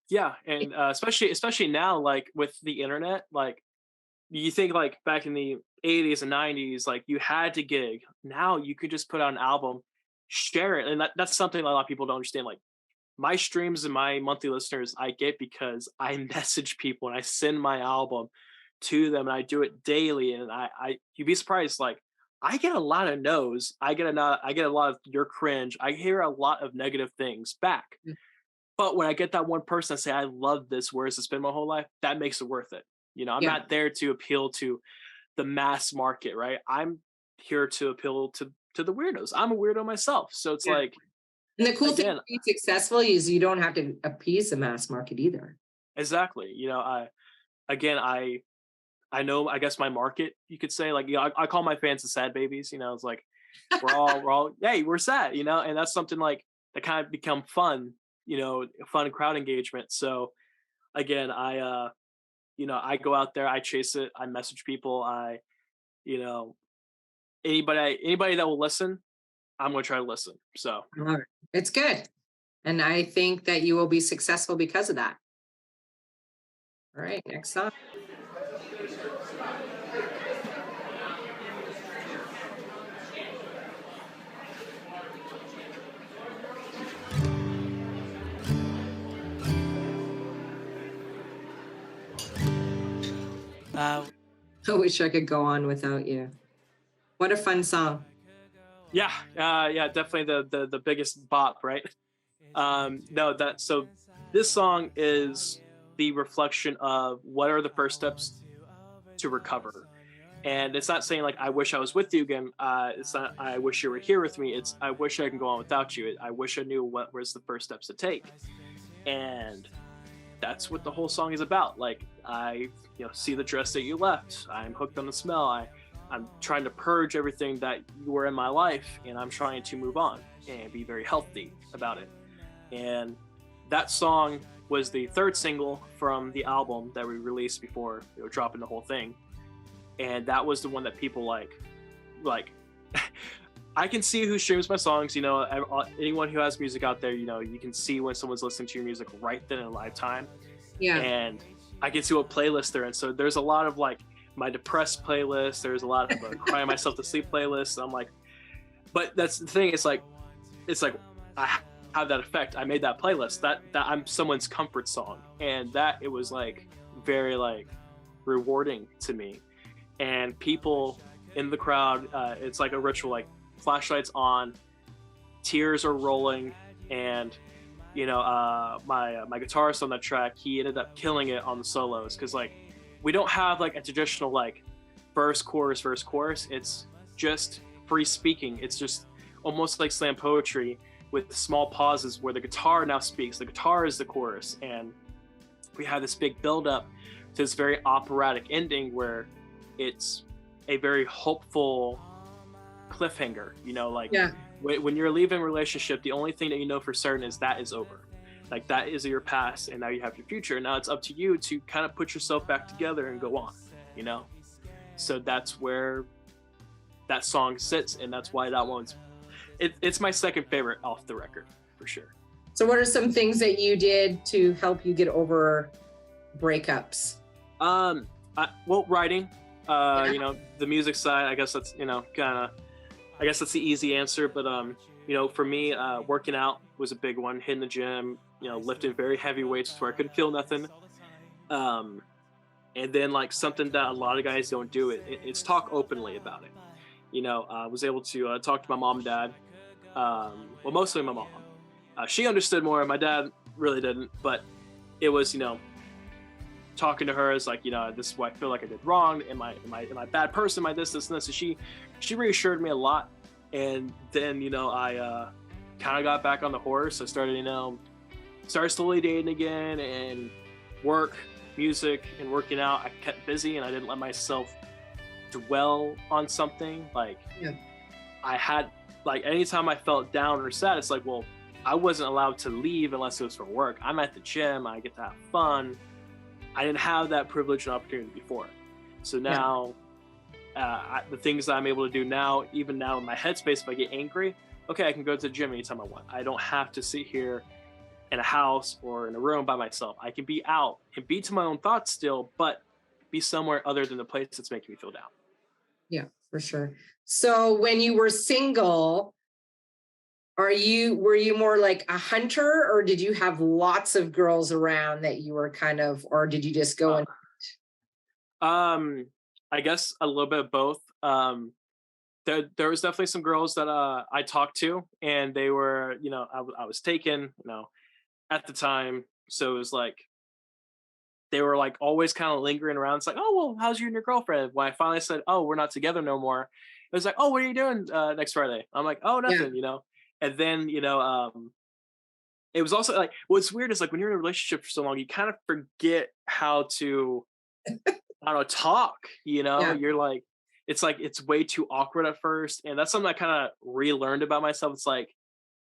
yeah, and especially now, like with the internet, like you think like back in the 80s and 90s, like you had to gig. Now you could just put out an album, share it, and that's something a lot of people don't understand. Like my streams and my monthly listeners I get because I message people and I send my album to them, and I do it daily, and I you'd be surprised, like I get a lot of no's, I get a lot of you're cringe, I hear a lot of negative things back. But when I get that one person that say, I love this, whereas it's been my whole life, that makes it worth it. I'm not there to appeal to the mass market, right? I'm here to appeal to the weirdos. I'm a weirdo myself. So it's like, And the cool thing again, to be successful is you don't have to appease the mass market either. exactly. I know, I guess my market, you could say, like, I call my fans the sad babies, it's like, we're all, hey, we're sad, and that's something like that kind of become fun, fun crowd engagement. So again, I go out there, I chase it, I message people, anybody that will listen, I'm going to try to listen. So It's good. And I think that you will be successful because of that. All right, next song. I wish I could go on without you. What a fun song. Yeah, definitely the biggest bop, right? So this song is the reflection of what are the first steps to recover. And it's not saying like, I wish I was with you again. It's not, I wish you were here with me. It's, I wish I can go on without you. I wish I knew what was the first steps to take. And that's what the whole song is about. Like, I see the dress that you left. I'm hooked on the smell. I'm trying to purge everything that you were in my life, and I'm trying to move on and be very healthy about it. And that song was the third single from the album that we released before dropping the whole thing. And that was the one that people like I can see who streams my songs. Anyone who has music out there, you can see when someone's listening to your music right then in live time. Yeah. And I can see what playlist they're in. So there's a lot of like my depressed playlist. There's a lot of crying myself to sleep playlists. I'm like, but that's the thing. It's like I have that effect. I made that playlist that I'm someone's comfort song, and that it was like very like rewarding to me. And people in the crowd, it's like a ritual. Like flashlights on, tears are rolling, and you know, my guitarist on that track, he ended up killing it on the solos, because like we don't have like a traditional like verse chorus verse chorus. It's just free speaking. It's just almost like slam poetry with small pauses where the guitar now speaks. The guitar is the chorus, and we have this big build up to this very operatic ending where it's a very hopeful cliffhanger, you know, like when you're leaving a relationship, the only thing that you know for certain is that is over. Like that is your past, and now you have your future. Now it's up to you to kind of put yourself back together and go on, you know? So that's where that song sits, and that's why that one's, it's my second favorite off the record, for sure. So what are some things that you did to help you get over breakups? Well, writing, you know, the music side, I guess that's, you know, I guess that's the easy answer, but you know, for me, working out was a big one. Hitting the gym, you know, lifting very heavy weights where I couldn't feel nothing. And then like something that a lot of guys don't do, it's talk openly about it. You know, I was able to talk to my mom and dad. Well, mostly my mom. She understood more. My dad really didn't, but it was, you know, talking to her is like, you know, this is what I feel like I did wrong. Am I a bad person? Am I this, and this? And she reassured me a lot. And then, you know, I kind of got back on the horse. I started, you know, slowly dating again, and work, music, and working out. I kept busy, and I didn't let myself dwell on something. Like, I had, like, anytime I felt down or sad, it's like, well, I wasn't allowed to leave unless it was for work. I'm at the gym. I get to have fun. I didn't have that privilege and opportunity before. So now, the things that I'm able to do now, even now in my headspace, if I get angry, okay, I can go to the gym anytime I want. I don't have to sit here in a house or in a room by myself. I can be out and be to my own thoughts still, but be somewhere other than the place that's making me feel down. Yeah, for sure. So when you were single, were you more like a hunter, or did you have lots of girls around that you were kind of, or did you just go and I guess a little bit of both. There was definitely some girls that I talked to, and they were, you know, I was taken, you know, at the time. So it was like they were like always kind of lingering around. It's like, oh, well, how's you and your girlfriend? When I finally said, oh, we're not together no more, it was like, oh, what are you doing next Friday? I'm like, oh, nothing, you know. And then, you know, it was also like, what's weird is like when you're in a relationship for so long, you kind of forget how to, I don't know, talk, you know. You're like, it's way too awkward at first. And that's something I kind of relearned about myself. It's like,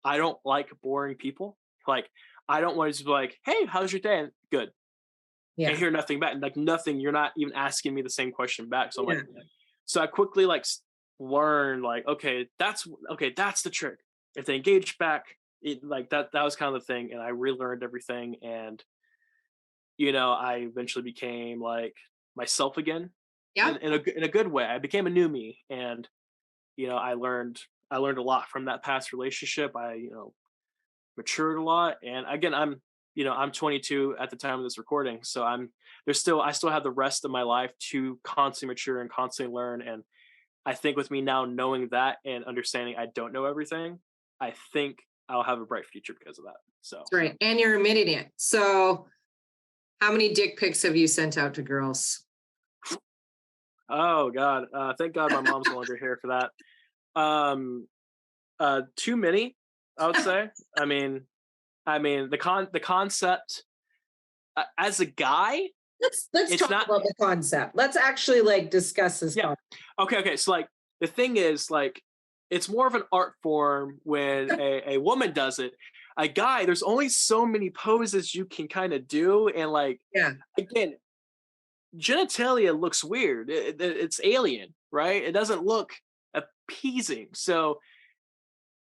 I don't like boring people. Like, I don't want to just be like, hey, how's your day? And good. And hear nothing back. Like nothing, you're not even asking me the same question back. So I'm like, so I quickly like learned like, okay, that's the trick. If they engage back, like that was kind of the thing. And I relearned everything. And, you know, I eventually became like myself again. In a good way. I became a new me, and you know, I learned a lot from that past relationship. I, you know, matured a lot, and again, I'm 22 at the time of this recording, so I still have the rest of my life to constantly mature and constantly learn. And I think with me now knowing that and understanding I don't know everything, I think I'll have a bright future because of that. So that's right, and you're admitting it. So, how many dick pics have you sent out to girls? Oh God! Thank God my mom's no longer here for that. Too many, I would say. I mean, the concept as a guy. Let's talk about the concept. Let's actually like discuss this. Yeah. Okay. So like the thing is like it's more of an art form when a woman does it. A guy, there's only so many poses you can kind of do, and like again. Genitalia looks weird. It's alien, right? It doesn't look appeasing. So,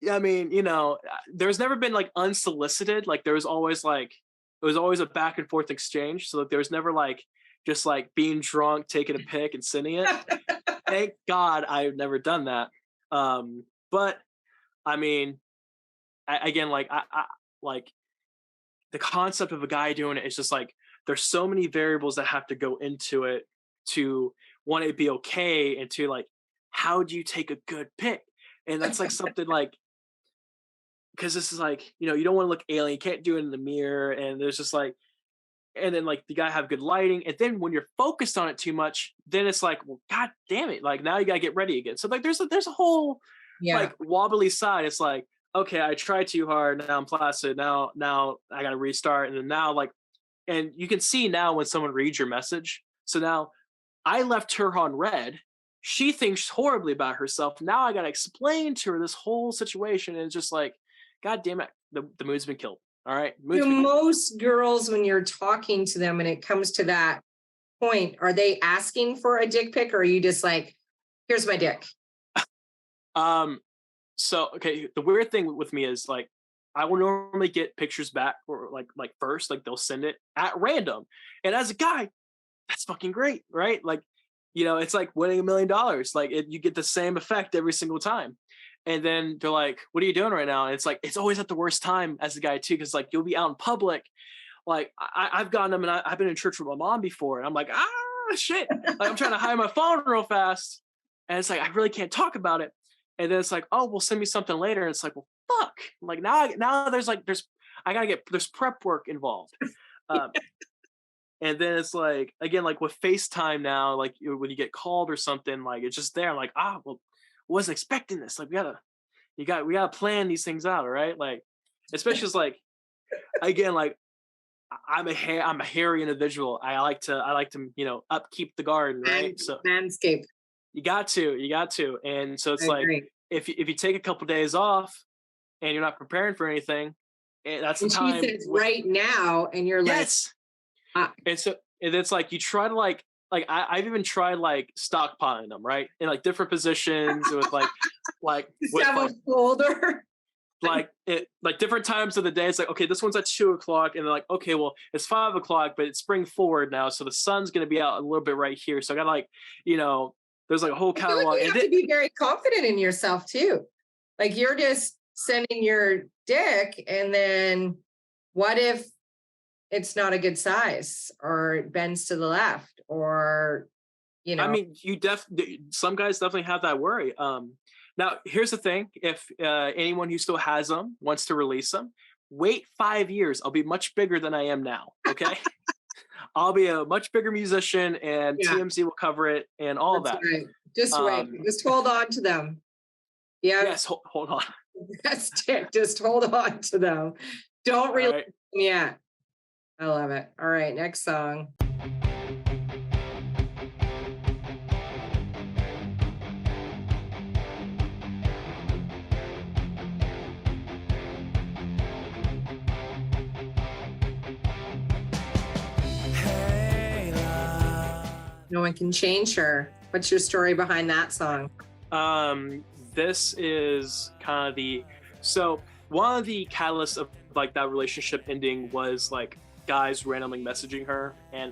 I mean, you know, there's never been like unsolicited. Like there was always like, it was always a back and forth exchange. So like, there was never like, just like being drunk, taking a pic and sending it. Thank God I've never done that. But I mean, again, like, I like the concept of a guy doing it is just like, there's so many variables that have to go into it to want it to be okay, and to like, how do you take a good pic? And that's like something like, because this is like, you know, you don't want to look alien, you can't do it in the mirror, and there's just like, and then like you gotta have good lighting, and then when you're focused on it too much, then it's like, well, god damn it, like now you gotta get ready again. So like there's a whole like wobbly side. It's like, okay, I tried too hard, now I'm flaccid, now I gotta restart, and then now like, and you can see now when someone reads your message. So now I left her on red. She thinks horribly about herself. Now I gotta explain to her this whole situation, and it's just like, god damn it, the mood's been killed. All right. Most girls, when you're talking to them and it comes to that point, are they asking for a dick pic, or are you just like, here's my dick? So okay, the weird thing with me is like, I will normally get pictures back, or like first, like they'll send it at random. And as a guy, that's fucking great, right? Like, you know, it's like winning $1 million. Like you get the same effect every single time. And then they're like, what are you doing right now? And it's like, it's always at the worst time as a guy too. Cause like, you'll be out in public. Like I've gotten them, and I've been in church with my mom before, and I'm like, shit. Like, I'm trying to hide my phone real fast. And it's like, I really can't talk about it. And then it's like, oh, well, send me something later. And it's like, well, fuck. Like now there's prep work involved. And then it's like, again, like with FaceTime now, like when you get called or something, like it's just there. I'm like, well, wasn't expecting this. Like we gotta plan these things out, all right? Like, especially as like, again, like I'm a hairy individual. I like to, you know, upkeep the garden, right? So landscape. You got to. And so it's like, if you take a couple days off and you're not preparing for anything, that's the time. She says right now, and you're like, yes. And so, and it's like, you try to like I've even tried like stockpiling them, right? In like different positions with like folder. Like different times of the day. It's like, okay, this one's at 2:00, and they're like, okay, well, it's 5:00, but it's spring forward now, so the sun's gonna be out a little bit right here. So I got like, you know, there's like a whole catalog. Like you have to be very confident in yourself too. Like you're just sending your dick, and then what if it's not a good size, or it bends to the left, or, you know? I mean, some guys definitely have that worry. Now here's the thing: if anyone who still has them wants to release them, wait 5 years. I'll be much bigger than I am now. Okay, I'll be a much bigger musician, and TMZ will cover it and all that. Right. Just wait. Just hold on to them. Yeah. Yes. Hold on. That's it. Just hold on to them. Don't release them yet. I love it. All right, next song. No One Can Change Her. What's your story behind that song? This is kind of so one of the catalysts of like that relationship ending was like guys randomly messaging her, and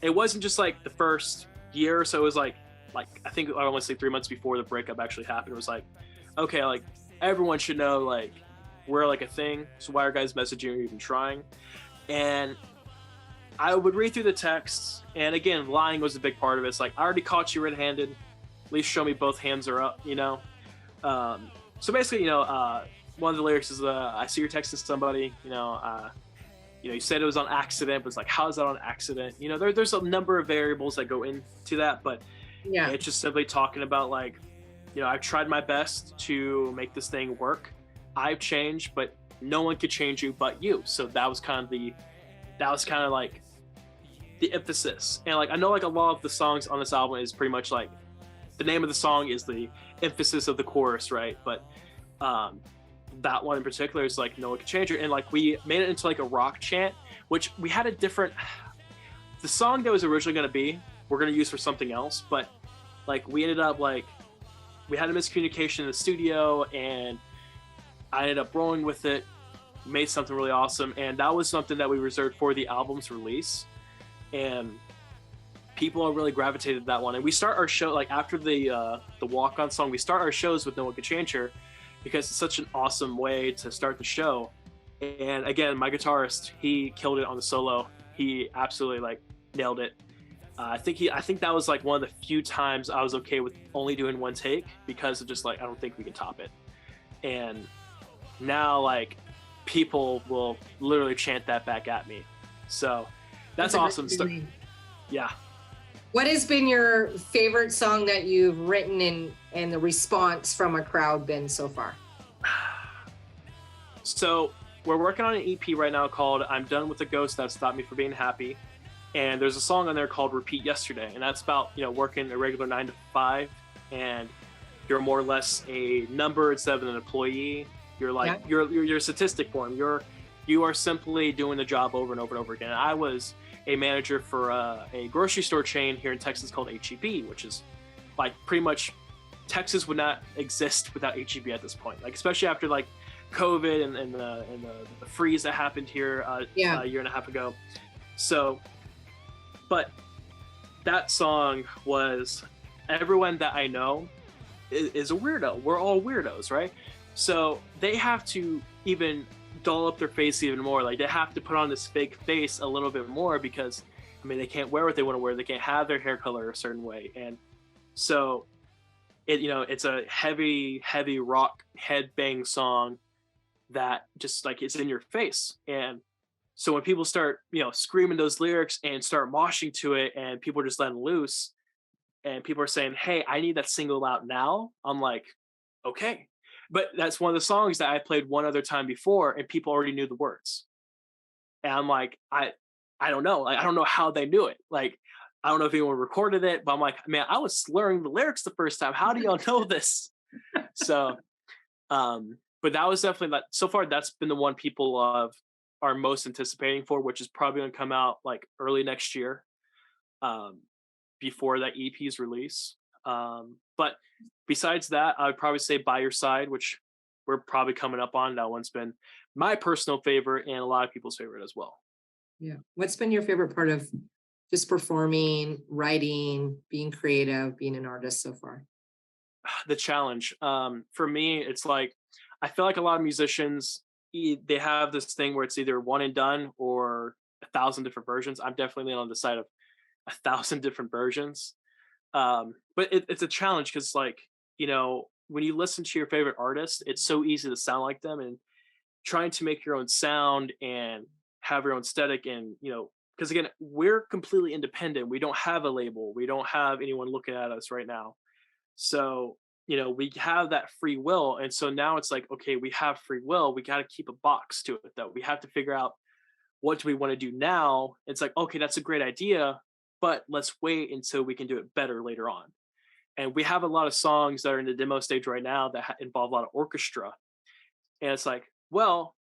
it wasn't just like the first year or so. It was like I think I want to say 3 months before the breakup actually happened. It was like, okay, like everyone should know like we're like a thing, so why are guys messaging or even trying? And I would read through the texts, and again, lying was a big part of it. It's like, I already caught you red-handed, at least show me both hands are up, you know? So basically, you know, one of the lyrics is, I see you're texting somebody, you know, you said it was on accident, but it's like, how is that on accident? You know, there's a number of variables that go into that, but yeah, it's just simply talking about like, you know, I've tried my best to make this thing work. I've changed, but no one could change you but you. So that was kind of like the emphasis. And like, I know like a lot of the songs on this album is pretty much like, the name of the song is the emphasis of the chorus, right? But that one in particular is like, no one can change it. And like, we made it into like a rock chant, which we had the song that was originally going to be, we're going to use for something else. But like, we ended up like, we had a miscommunication in the studio, and I ended up rolling with it, made something really awesome. And that was something that we reserved for the album's release. And people are really gravitated to that one. And we start our show, like after the walk-on song, we start our shows with No One Can Change Her, because it's such an awesome way to start the show. And again, my guitarist, he killed it on the solo. He absolutely like nailed it. I think that was like one of the few times I was okay with only doing one take, because of just like, I don't think we can top it. And now like people will literally chant that back at me. So that's awesome stuff. Yeah. What has been your favorite song that you've written and the response from a crowd been so far? So we're working on an EP right now called I'm Done with the Ghost That Stopped Me From Being Happy. And there's a song on there called Repeat Yesterday. And that's about, you know, working a regular 9 to 5 and you're more or less a number instead of an employee. You're like, you're a statistic for them. You are simply doing the job over and over and over again. And I was a manager for a grocery store chain here in Texas called HEB, which is like pretty much Texas would not exist without HEB at this point. Like, especially after like COVID and the freeze that happened here a year and a half ago. So, but that song was, everyone that I know is a weirdo. We're all weirdos, right? So they have to even doll up their face even more. Like, they have to put on this fake face a little bit more because, I mean, they can't wear what they want to wear. They can't have their hair color a certain way. And so it, you know, it's a heavy rock headbang song that just like, it's in your face. And so when people start, you know, screaming those lyrics and start moshing to it and people are just letting loose and people are saying, hey, I need that single out now, I'm like, okay. But that's one of the songs that I played one other time before and people already knew the words. And I'm like, I don't know. Like, I don't know how they knew it. Like, I don't know if anyone recorded it, but I'm like, man, I was slurring the lyrics the first time. How do y'all know this? So, but that was definitely that. So far, that's been the one people are most anticipating for, which is probably going to come out like early next year, before that EP's release. But besides that, I would probably say By Your Side, which we're probably coming up on. That one's been my personal favorite and a lot of people's favorite as well. Yeah. What's been your favorite part of just performing, writing, being creative, being an artist so far? The challenge. For me, it's like, I feel like a lot of musicians, they have this thing where it's either one and done or 1,000 different versions. I'm definitely on the side of 1,000 different versions. But it's a challenge because, like, you know, when you listen to your favorite artist, it's so easy to sound like them, and trying to make your own sound and have your own aesthetic. And, you know, because again, we're completely independent. We don't have a label. We don't have anyone looking at us right now. So, you know, we have that free will. And so now it's like, okay, we have free will. We got to keep a box to it, though. We have to figure out, what do we want to do now? It's like, okay, that's a great idea, but let's wait until we can do it better later on. And we have a lot of songs that are in the demo stage right now that involve a lot of orchestra. And it's like, well,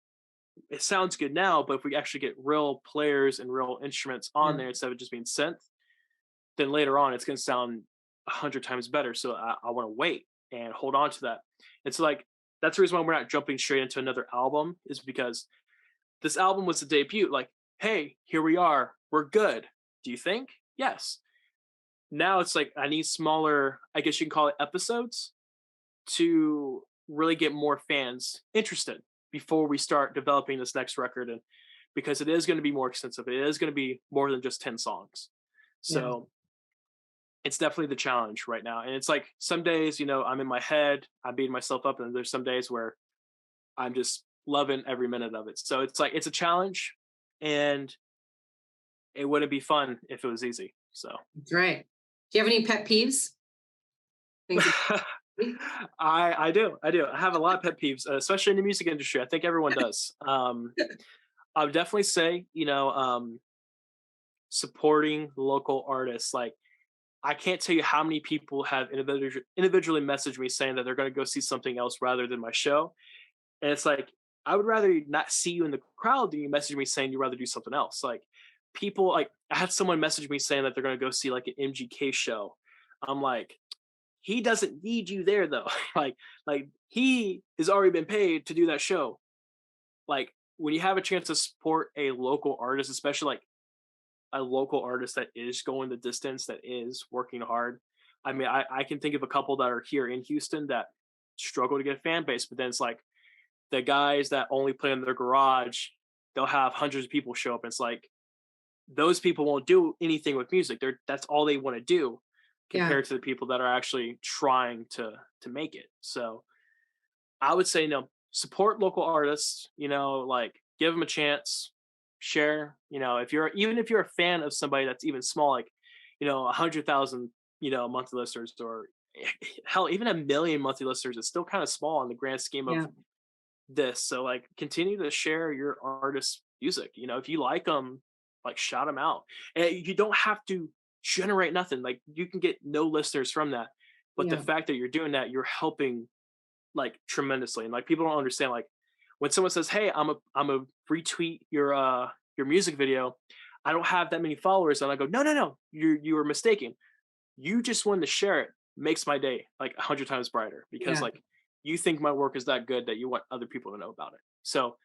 it sounds good now, but if we actually get real players and real instruments on there instead of just being synth, then later on it's going to sound 100 times better. So I want to wait and hold on to that. It's like, that's the reason why we're not jumping straight into another album, is because this album was a debut. Like, hey, here we are. We're good. Do you think? Yes. Now it's like, I need smaller, I guess you can call it episodes, to really get more fans interested before we start developing this next record. And because it is going to be more extensive, it is going to be more than just 10 songs. So it's definitely the challenge right now. And it's like, some days, you know, I'm in my head, I'm beating myself up, and there's some days where I'm just loving every minute of it. So it's like, it's a challenge, and it wouldn't be fun if it was easy. So That's right. Do you have any pet peeves? I do. I have a lot of pet peeves, especially in the music industry. I think everyone does. I would definitely say, you know, supporting local artists. Like, I can't tell you how many people have individually messaged me saying that they're going to go see something else rather than my show. And it's like, I would rather not see you in the crowd than you message me saying you'd rather do something else. Like, people, like, I had someone message me saying that they're going to go see like an MGK show. I'm like, he doesn't need you there though. like he has already been paid to do that show. Like, when you have a chance to support a local artist, especially like a local artist that is going the distance, that is working hard. I mean, I can think of a couple that are here in Houston that struggle to get a fan base, but then it's like the guys that only play in their garage, they'll have hundreds of people show up. And it's like, those people won't do anything with music. That's all they want to do Yeah. compared to the people that are actually trying to make it. So I would say, support local artists, like give them a chance, share, if you're a fan of somebody that's even small, like, 100,000, monthly listeners, or hell, even 1 million monthly listeners is still kind of small in the grand scheme of Yeah. this. So like continue to share your artist's music. If you like them, like shout them out. And you don't have to generate nothing. Like you can get no listeners from that. But the Yeah. fact that you're doing that, you're helping like tremendously. And like people don't understand, like when someone says, "Hey, I'm a retweet your music video," I don't have that many followers, and I go, no, you were mistaken. You just wanted to share it. Makes my day like 100 times brighter, because Yeah. like you think my work is that good that you want other people to know about it. So,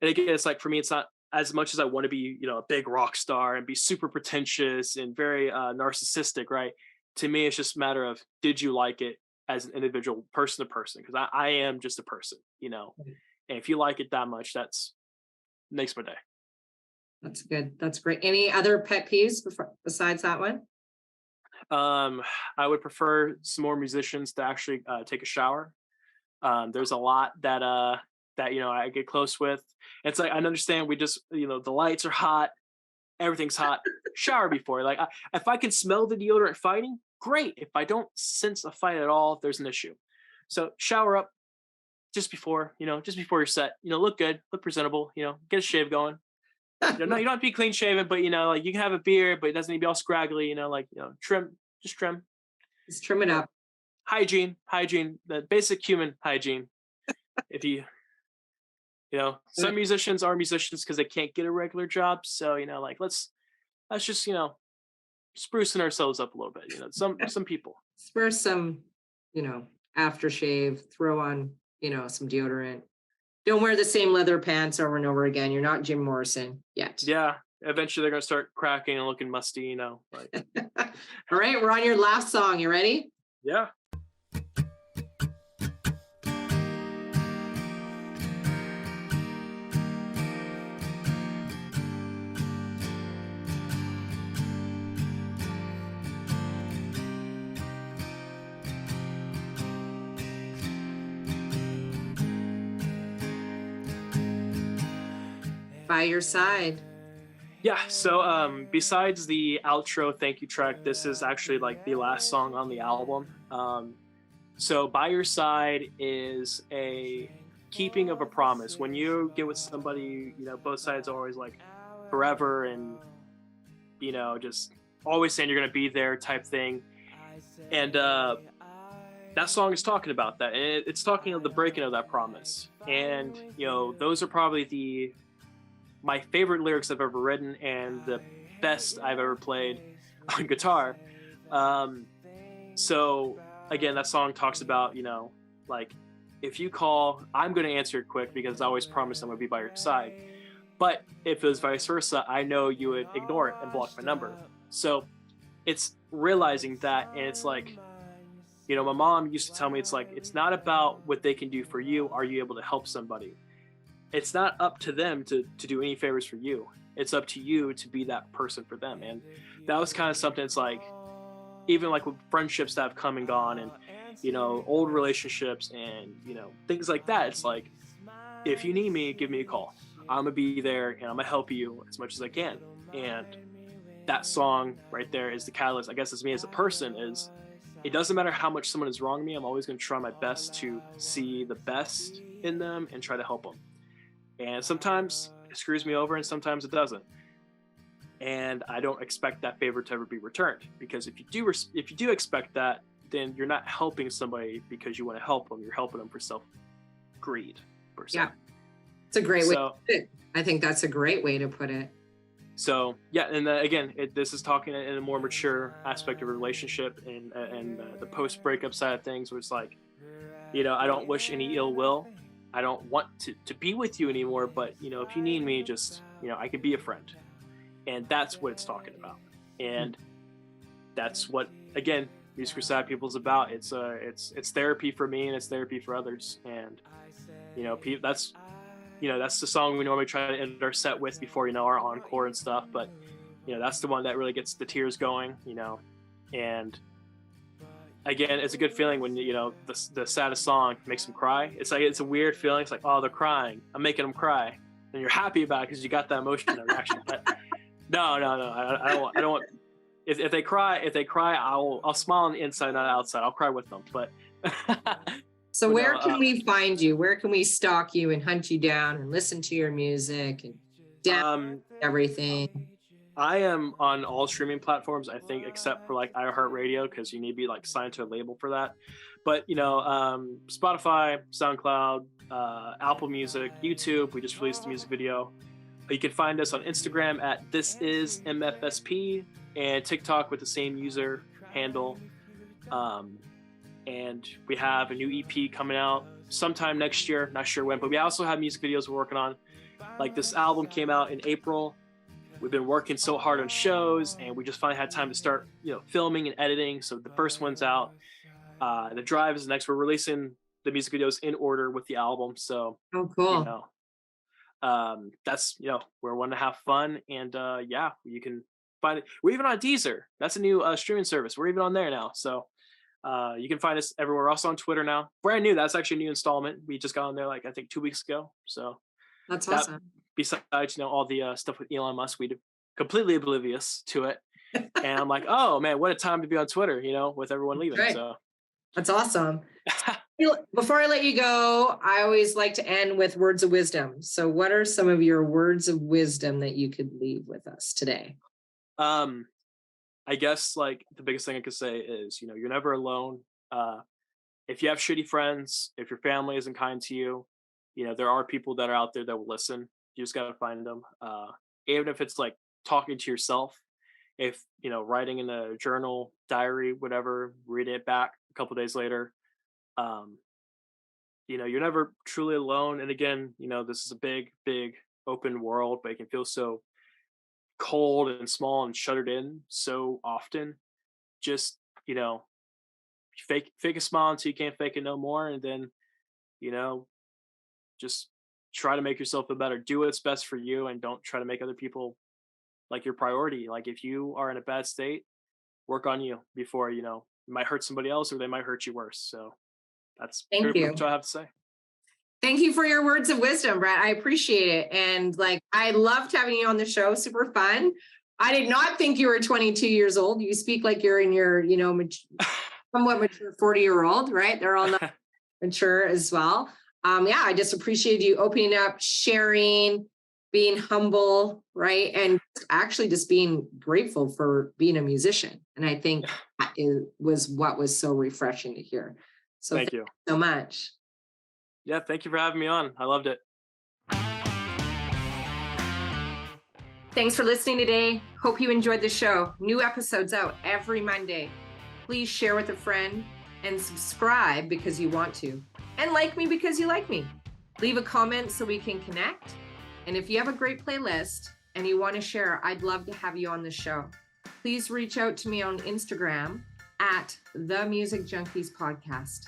and again, it's like for me, it's not as much as I want to be, a big rock star and be super pretentious and very narcissistic, right? To me, it's just a matter of, did you like it as an individual, person to person? Because I am just a person, and if you like it that much, that's makes my day. That's good. That's great. Any other pet peeves besides that one? I would prefer some more musicians to actually take a shower. There's a lot that I get close with. It's like, I understand we just, the lights are hot, everything's hot. Shower before. Like if I can smell the deodorant fighting, great. If I don't sense a fight at all, there's an issue. So shower up just before your set. Look good, look presentable. Get a shave going. No, you don't have to be clean shaven, but like you can have a beard, but it doesn't need to be all scraggly. Trim, just trim. Just trim it up. Hygiene, the basic human hygiene. If some musicians are musicians because they can't get a regular job. So, like let's just, sprucing ourselves up a little bit. Some people. Spur some, aftershave, throw on, some deodorant. Don't wear the same leather pants over and over again. You're not Jim Morrison yet. Yeah. Eventually they're going to start cracking and looking musty, like. All right. We're on your last song. You ready? Yeah. By Your Side. Yeah, so besides the outro thank you track, this is actually like the last song on the album. So By Your Side is a keeping of a promise. When you get with somebody, both sides are always like forever and, just always saying you're going to be there type thing. And that song is talking about that. And it's talking of the breaking of that promise. And, those are probably my favorite lyrics I've ever written and the best I've ever played on guitar. So again, that song talks about, like if you call, I'm going to answer it quick because I always promise I'm going to be by your side. But if it was vice versa, I know you would ignore it and block my number. So it's realizing that, and it's like, my mom used to tell me, it's like, it's not about what they can do for you. Are you able to help somebody? It's not up to them to do any favors for you. It's up to you to be that person for them. And that was kind of something. It's like, even like with friendships that have come and gone and, old relationships and, things like that. It's like, if you need me, give me a call. I'm gonna be there and I'm gonna help you as much as I can. And that song right there is the catalyst. I guess as me as a person is, it doesn't matter how much someone is wronging me. I'm always going to try my best to see the best in them and try to help them. And sometimes it screws me over and sometimes it doesn't. And I don't expect that favor to ever be returned, because if you do expect that, then you're not helping somebody because you want to help them. You're helping them for self-greed. Yeah. It's a great way to put it. I think that's a great way to put it. So yeah, and again, this is talking in a more mature aspect of a relationship and the post-breakup side of things, where it's like, I don't wish any ill will. I don't want to be with you anymore, but if you need me, just I could be a friend. And that's what it's talking about. And that's what, again, Music for Sad People is about. It's therapy for me and it's therapy for others. And that's the song we normally try to end our set with before our encore and stuff. But that's the one that really gets the tears going, and again, it's a good feeling when, the saddest song makes them cry. It's like, it's a weird feeling. It's like, oh, they're crying. I'm making them cry. And you're happy about it because you got that emotion, that reaction. But no. I don't want, if they cry, I'll smile on the inside, not outside. I'll cry with them. But so where can we find you? Where can we stalk you and hunt you down and listen to your music and down everything? I am on all streaming platforms, I think, except for like iHeartRadio, because you need to be like signed to a label for that. But Spotify, SoundCloud, Apple Music, YouTube. We just released a music video. You can find us on Instagram at thisismfsp and TikTok with the same user handle. And we have a new EP coming out sometime next year. Not sure when, but we also have music videos we're working on. Like this album came out in April. We've been working so hard on shows, and we just finally had time to start, filming and editing. So the first one's out. The Drive is next. We're releasing the music videos in order with the album. So, oh, cool. That's, we're one to have fun. And you can find it. We're even on Deezer. That's a new streaming service. We're even on there now. So you can find us everywhere. Also on Twitter now. Brand new. That's actually a new installment. We just got on there, I think 2 weeks ago. So that's awesome. Besides, all the stuff with Elon Musk, we completely oblivious to it. And I'm like, oh man, what a time to be on Twitter, with everyone leaving. Right. So that's awesome. Before I let you go, I always like to end with words of wisdom. So what are some of your words of wisdom that you could leave with us today? I guess the biggest thing I could say is, you're never alone. If you have shitty friends, if your family isn't kind to you, there are people that are out there that will listen. You just got to find them. Even if it's talking to yourself, if, writing in a journal, diary, whatever, reading it back a couple days later, you're never truly alone. And again, this is a big, big open world, but it can feel so cold and small and shuttered in so often. Just, fake a smile until you can't fake it no more. And then, just try to make yourself feel better. Do what's best for you, and don't try to make other people your priority. If you are in a bad state, work on you before, you might hurt somebody else, or they might hurt you worse. So that's pretty much what I have to say. Thank you for your words of wisdom, Brett. I appreciate it. And I loved having you on the show. Super fun. I did not think you were 22 years old. You speak like you're in your, somewhat mature 40-year-old, right? They're all not mature as well. I just appreciate you opening up, sharing, being humble, right? And actually just being grateful for being a musician. And I think that was what was so refreshing to hear. So thank you so much. Yeah, thank you for having me on. I loved it. Thanks for listening today. Hope you enjoyed the show. New episodes out every Monday. Please share with a friend and subscribe because you want to. And like me because you like me. Leave a comment so we can connect. And if you have a great playlist and you want to share, I'd love to have you on the show. Please reach out to me on Instagram at The Music Junkies Podcast.